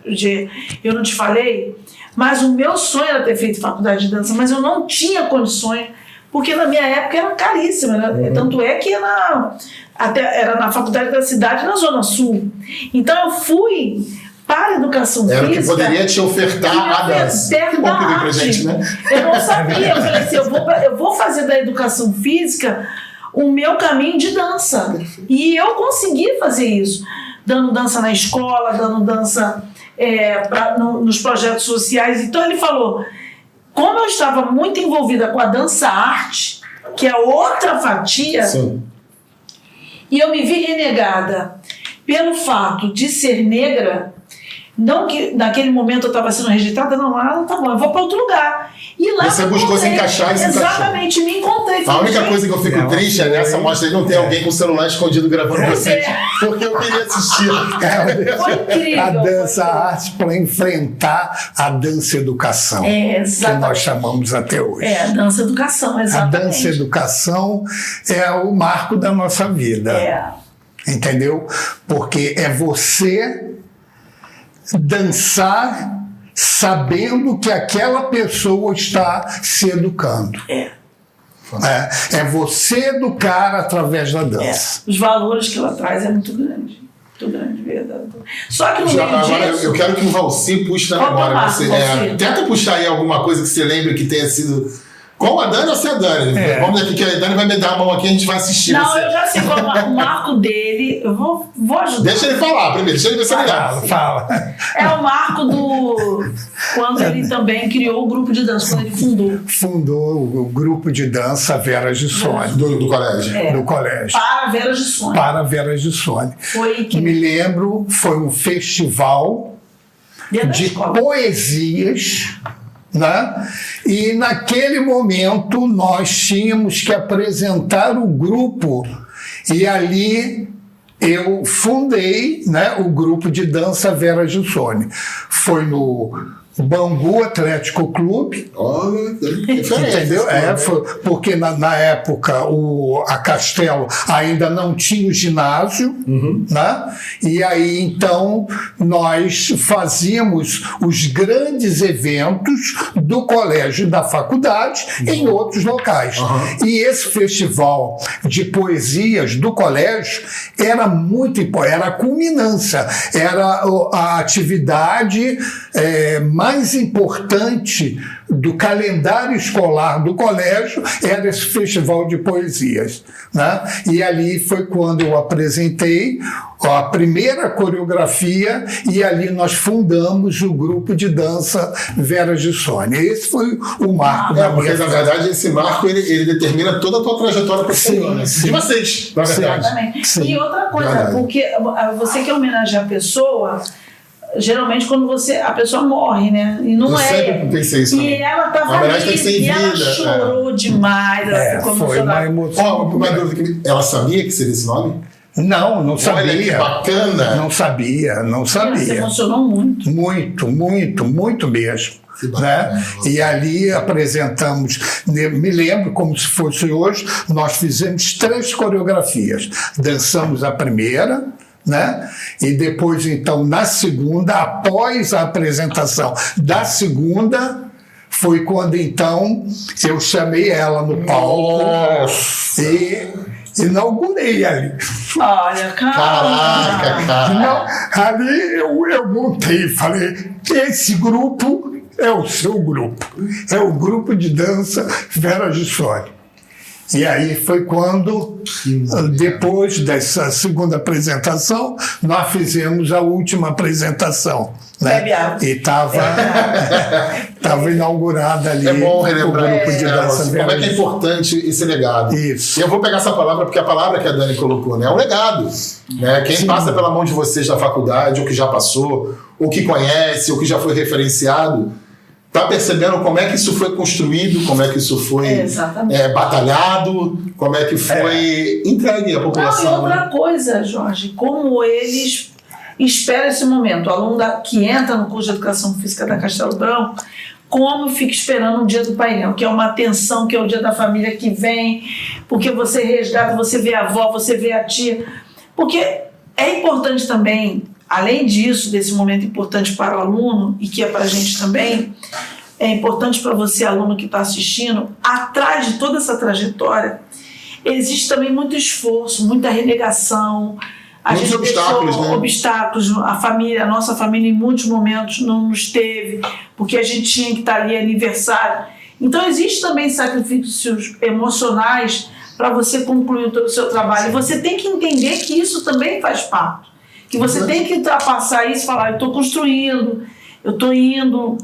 eu não te falei, mas o meu sonho era ter feito faculdade de dança, mas eu não tinha condições, porque na minha época era caríssima, né? Tanto é que era na faculdade da cidade, na Zona Sul. Então eu fui para a educação física. Era o que poderia te ofertar a dança. Que bom que veio pra gente, né? Eu não sabia, eu falei assim, eu vou fazer da educação física o meu caminho de dança. E eu consegui fazer isso. dando dança na escola, dando dança nos projetos sociais. Então ele falou, como eu estava muito envolvida com a dança-arte, que é outra fatia, Sim. e eu me vi renegada pelo fato de ser negra, não que naquele momento eu estava sendo rejeitada, não, tá bom, eu vou para outro lugar. E lá você buscou se encaixar e se encaixou. Exatamente, me encontrei. A única coisa que eu fico triste é nessa mostra aí não ter alguém com o celular escondido gravando você, porque eu queria assistir. Foi incrível. A dança-arte para enfrentar a dança-educação, que nós chamamos até hoje. A dança-educação, exatamente. A dança-educação é o marco da nossa vida. Entendeu? Porque é você dançar sabendo que aquela pessoa está se educando. É você educar através da dança. Os valores que ela traz é muito grande, verdade. Só que no meio agora disso... eu quero que o Valci puxe na memória. Tenta puxar aí alguma coisa que você lembre que tenha sido... Com a Dani ou sem a Dani? Vamos aqui que a Dani vai me dar a mão aqui e a gente vai assistir. Não, você. Eu já sei qual é o marco dele. Eu vou ajudar. Deixa ele falar primeiro, deixa ele ver se ele dá. Fala. É o marco do... Quando ele também criou o grupo de dança, quando ele fundou. Fundou o grupo de dança Vera Gissoni. Do colégio. Do colégio. Para Vera Gissoni. Para Vera Gissoni. Foi que... Me lembro, foi um festival de poesias, né? E naquele momento nós tínhamos que apresentar o grupo e ali eu fundei, né, o grupo de dança Vera Gissoni. Foi no Bangu Atlético Clube. Olha, entendeu? Porque na época a Castelo ainda não tinha o ginásio, né? E aí então nós fazíamos os grandes eventos do colégio e da faculdade em outros locais. E esse festival de poesias do colégio era muito importante, era a culminância, era a atividade mais importante do calendário escolar do colégio, era esse festival de poesias, né? E ali foi quando eu apresentei a primeira coreografia e ali nós fundamos o grupo de dança Vera Gissoni. Esse foi o marco da minha vida. Na verdade, esse marco ele determina toda a tua trajetória profissional, né? De vocês, na verdade. Exatamente. E outra coisa, porque você quer homenagear a pessoa, geralmente quando a pessoa morre, né? E não eu sempre pensei isso. E ela estava ali, tem que ser em vida, ela chorou demais, ela ficou emocionada. Ela sabia que seria esse nome? Não sabia. Olha que bacana. Não sabia. Ela se emocionou muito. Muito mesmo. Né? E ali apresentamos, me lembro como se fosse hoje, nós fizemos 3 coreografias. Dançamos a primeira, né? E depois, então, na segunda, após a apresentação da segunda, foi quando, então, eu chamei ela no palco e inaugurei ali. Olha, caraca, cara. Não, ali eu montei e falei, esse grupo é o seu grupo. É o grupo de dança Vera Gissoni. E aí foi quando, depois dessa segunda apresentação, nós fizemos a última apresentação. Né? E estava inaugurada ali. É bom relembrar o grupo de dança. Como é que é importante esse legado. Isso. E eu vou pegar essa palavra, porque a palavra que a Dani colocou, né, é um legado. Né? Quem passa pela mão de vocês na faculdade, ou que já passou, ou que conhece, ou que já foi referenciado, está percebendo como é que isso foi construído, como é que isso foi batalhado, como é que foi entregue à população. E outra coisa, Jorge, como eles esperam esse momento. O aluno que entra no curso de Educação Física da Castelo Branco, como fica esperando o dia do painel, que é uma atenção, que é o dia da família que vem, porque você resgata, você vê a avó, você vê a tia. Porque é importante também, além disso, desse momento importante para o aluno, e que é para a gente também, é importante para você, aluno que está assistindo, atrás de toda essa trajetória, existe também muito esforço, muita renegação. Muitos obstáculos, né? Obstáculos. A nossa família, em muitos momentos, não nos teve, porque a gente tinha que estar ali aniversário. Então, existe também sacrifícios emocionais para você concluir todo o seu trabalho. E você tem que entender que isso também faz parte. Que você tem que ultrapassar isso e falar, eu estou construindo, eu estou indo,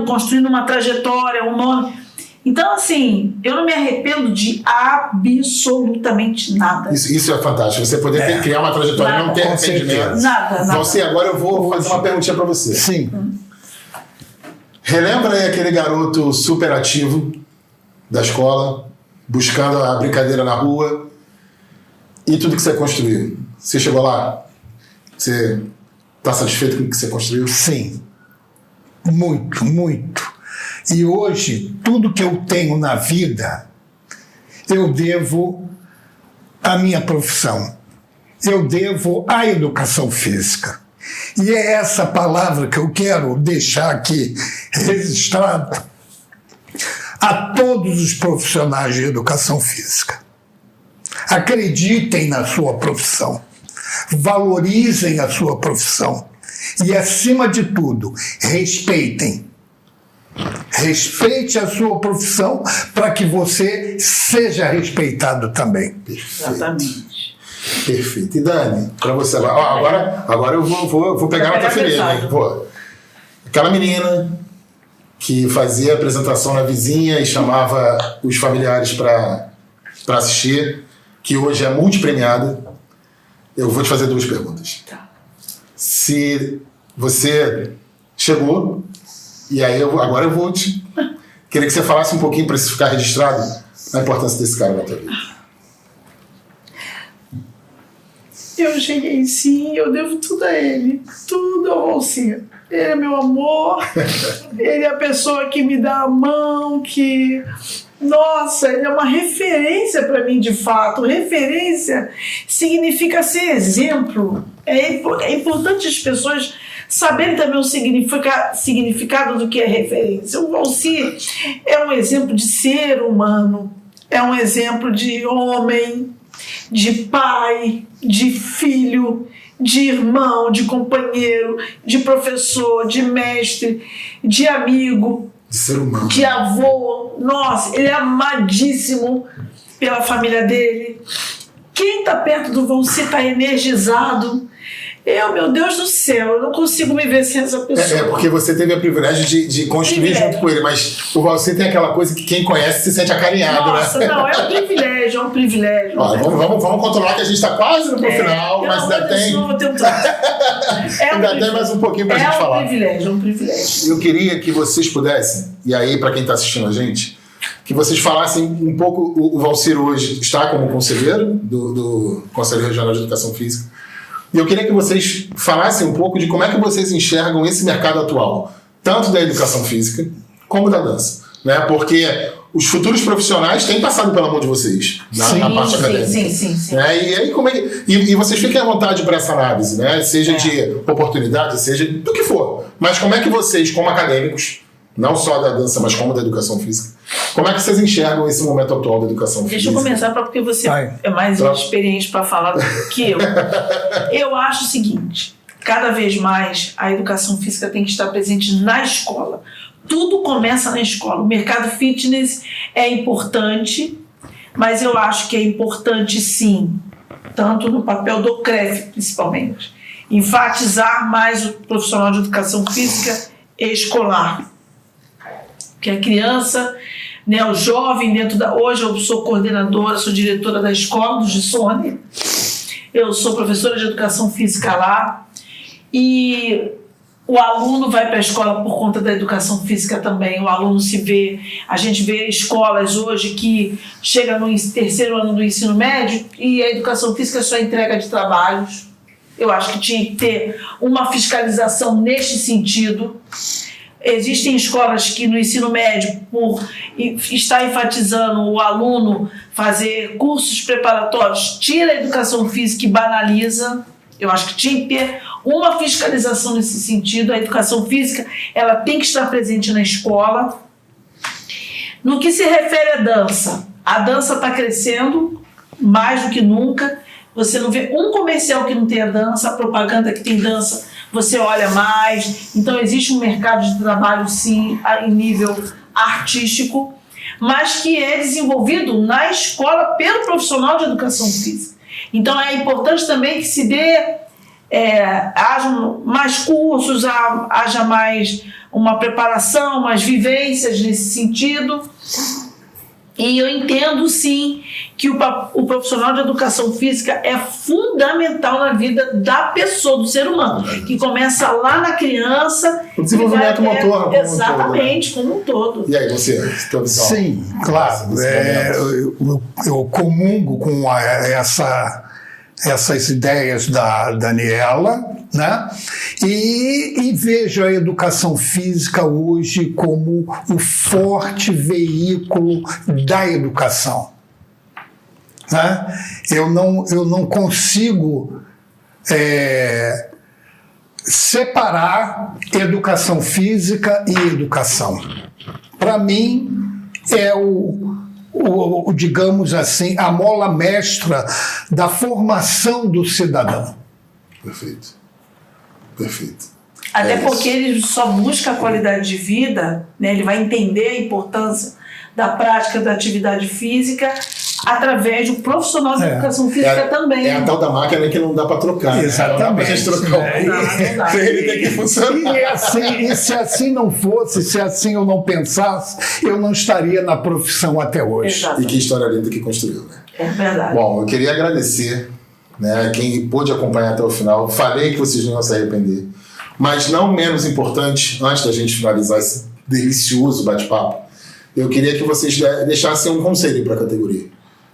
construindo uma trajetória, um nome. Então, assim, eu não me arrependo de absolutamente nada. Isso é fantástico. Você poder criar uma trajetória e não ter arrependimento. Nada. Você, agora eu vou fazer uma perguntinha para você. Sim. Relembra aí aquele garoto super ativo da escola, buscando a brincadeira na rua e tudo que você construiu. Você chegou lá? Você está satisfeito com o que você construiu? Sim. Muito, muito. E hoje, tudo que eu tenho na vida, eu devo à minha profissão. Eu devo à educação física. E é essa palavra que eu quero deixar aqui registrada a todos os profissionais de educação física. Acreditem na sua profissão. Valorizem a sua profissão. E, acima de tudo, respeitem. Respeite a sua profissão para que você seja respeitado também. Perfeito. Exatamente. Perfeito. E Dani, para você agora eu vou pegar na tua ferida. Aquela menina que fazia apresentação na vizinha e chamava os familiares para assistir, que hoje é multipremiada, eu vou te fazer 2 perguntas. Tá. Se você chegou, e aí agora eu vou queria que você falasse um pouquinho para isso ficar registrado a importância desse cara na tua vida. Eu cheguei sim, eu devo tudo a ele, tudo ao Valcir. Ele é meu amor, ele é a pessoa que me dá a mão, nossa, ele é uma referência para mim de fato. Referência significa ser exemplo. É importante as pessoas saberem também o significado do que é referência. O Valcir é um exemplo de ser humano, é um exemplo de homem, de pai, de filho, de irmão, de companheiro, de professor, de mestre, de amigo, de ser humano, de avô. Nossa, ele é amadíssimo pela família dele. Quem está perto do Valcir está energizado. Meu Deus do céu, eu não consigo me ver sem essa pessoa. É porque você teve o privilégio de construir junto com ele, mas o Valcir tem aquela coisa que quem conhece se sente acarinhado, Nossa, né? Não, é um privilégio, Ó, vamos controlar que a gente está quase no final, mas ainda tem... ainda tem mais um pouquinho pra gente falar. É um privilégio. Eu queria que vocês pudessem, e aí para quem está assistindo a gente, que vocês falassem um pouco, o Valcir hoje está como conselheiro do Conselho Regional de Educação Física. E eu queria que vocês falassem um pouco de como é que vocês enxergam esse mercado atual, tanto da educação física como da dança, né? Porque os futuros profissionais têm passado pela mão de vocês na parte acadêmica. Sim. Né? E aí como é que e vocês fiquem à vontade para essa análise, né? Seja de oportunidade, seja do que for. Mas como é que vocês, como acadêmicos, não só da dança, mas como da educação física, como é que vocês enxergam esse momento atual da educação física? Deixa eu começar, porque você é mais experiente para falar do que eu. Eu acho o seguinte, cada vez mais a educação física tem que estar presente na escola. Tudo começa na escola. O mercado fitness é importante, mas eu acho que é importante sim, tanto no papel do CREF, principalmente, enfatizar mais o profissional de educação física escolar. Que a criança, né, o jovem hoje eu sou coordenadora, sou diretora da escola do Gissone, eu sou professora de educação física lá, e o aluno vai para a escola por conta da educação física também. O aluno a gente vê escolas hoje que chega no 3º ano do ensino médio e a educação física é só entrega de trabalhos. Eu acho que tinha que ter uma fiscalização neste sentido. Existem escolas que no ensino médio, por estar enfatizando o aluno fazer cursos preparatórios, tira a educação física e banaliza. Eu acho que tinha que ter uma fiscalização nesse sentido. A educação física ela tem que estar presente na escola. No que se refere à dança está crescendo mais do que nunca. Você não vê um comercial que não tenha dança, a propaganda que tem dança, você olha mais. Então existe um mercado de trabalho sim, em nível artístico, mas que é desenvolvido na escola pelo profissional de educação física. Então é importante também que se dê, haja mais cursos, haja mais uma preparação, mais vivências nesse sentido. E eu entendo, sim, que o profissional de educação física é fundamental na vida da pessoa, do ser humano, que começa lá na criança. O desenvolvimento motor. Exatamente, como um todo. E aí, você? Sim, claro. Eu comungo com essas ideias da Daniela, né? E vejo a educação física hoje como o forte veículo da educação, né? Eu não consigo separar educação física e educação. Para mim, é digamos assim, a mola mestra da formação do cidadão. Perfeito. Até porque ele só busca a qualidade de vida, né? Ele vai entender a importância da prática da atividade física através do profissional de educação física também. É a tal da máquina que não dá para trocar. Exatamente. Não dá pra gente trocar não dá. Ele tem que funcionar. E se assim não fosse, se assim eu não pensasse, eu não estaria na profissão até hoje. Exato. E que história linda que construiu, né? É verdade. Bom, eu queria agradecer, né, quem pôde acompanhar até o final. Falei que vocês não iam se arrepender. Mas não menos importante, antes da gente finalizar esse delicioso bate-papo, eu queria que vocês deixassem um conselho para a categoria.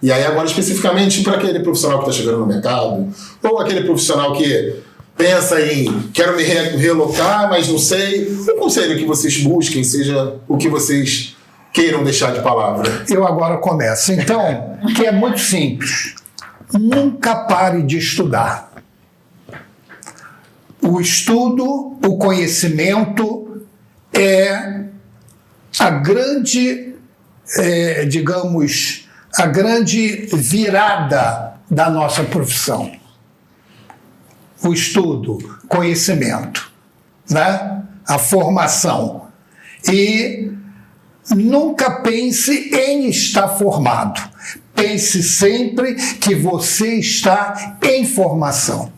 E aí agora especificamente para aquele profissional que está chegando no mercado, ou aquele profissional que pensa em quero me relocar, mas não sei. Um conselho que vocês busquem, seja o que vocês queiram deixar de palavra. Eu agora começo. Então, que é muito simples. Nunca pare de estudar. O estudo, o conhecimento é a grande, a grande virada da nossa profissão. O estudo, conhecimento, né? A formação. E nunca pense em estar formado. Pense sempre que você está em formação.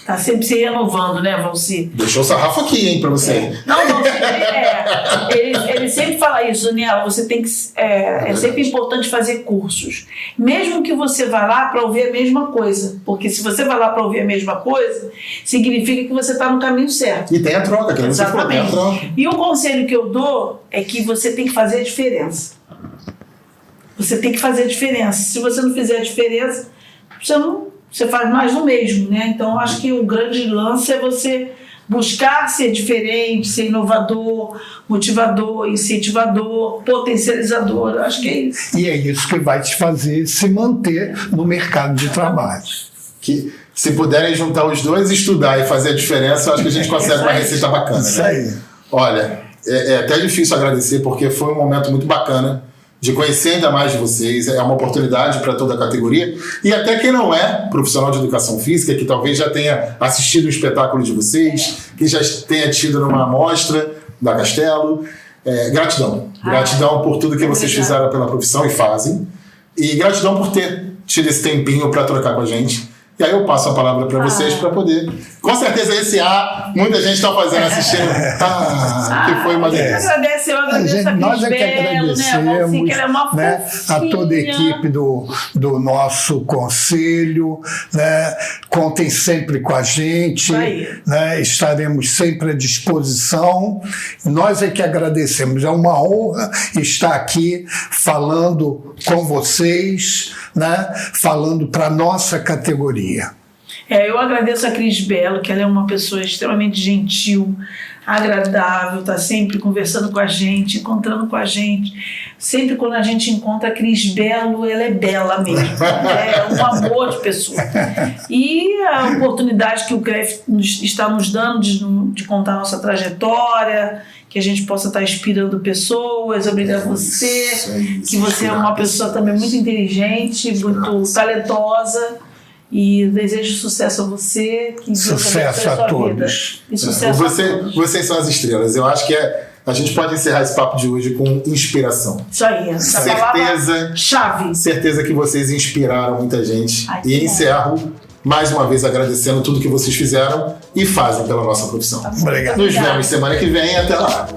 Tá sempre se renovando, né, Valci? Deixou o sarrafo aqui, hein, pra você. Não, ele sempre fala isso, Daniela, você tem que... É sempre importante fazer cursos. Mesmo que você vá lá para ouvir a mesma coisa. Porque se você vai lá para ouvir a mesma coisa, significa que você está no caminho certo. E tem a troca, que você falou, tem a troca. E o conselho que eu dou é que você tem que fazer a diferença. Você tem que fazer a diferença. Se você não fizer a diferença, você faz mais do mesmo, né? Então, acho que o grande lance é você buscar ser diferente, ser inovador, motivador, incentivador, potencializador. Acho que é isso. E é isso que vai te fazer se manter no mercado de trabalho. Que, se puderem juntar os dois, estudar e fazer a diferença, eu acho que a gente consegue uma receita bacana. Isso né? aí. Olha, é até difícil agradecer, porque foi um momento muito bacana de conhecer ainda mais de vocês. É uma oportunidade para toda a categoria. E até quem não é profissional de educação física, que talvez já tenha assistido o espetáculo de vocês, que já tenha tido numa amostra da Castelo. Gratidão. Gratidão por tudo que vocês fizeram pela profissão e fazem. E gratidão por ter tido esse tempinho para trocar com a gente. E aí eu passo a palavra para vocês para poder... Com certeza esse muita gente está fazendo, assistindo. Que foi uma delícia. Eu agradeço nós a é que agradecemos, que ela é uma a toda a equipe do nosso conselho, né? Contem sempre com a gente, né? Estaremos sempre à disposição. Nós é que agradecemos. É uma honra estar aqui falando com vocês, né? Falando para a nossa categoria. Eu agradeço a Cris Belo, que ela é uma pessoa extremamente gentil, agradável, está sempre conversando com a gente, encontrando com a gente. Sempre quando a gente encontra a Cris Belo, ela é bela mesmo. É um amor de pessoa. E a oportunidade que o CREF está nos dando de contar a nossa trajetória, que a gente possa estar inspirando pessoas. Obrigado a você, que você é uma pessoa também muito inteligente, muito talentosa. E desejo sucesso a você. Que sucesso a todos. E sucesso a todos. Vocês são as estrelas. Eu acho que a gente pode encerrar esse papo de hoje com inspiração. Isso aí, essa palavra chave. Certeza que vocês inspiraram muita gente. Ai, e encerro mais uma vez agradecendo tudo que vocês fizeram e fazem pela nossa profissão. Obrigado. Nos vemos semana que vem. Até lá.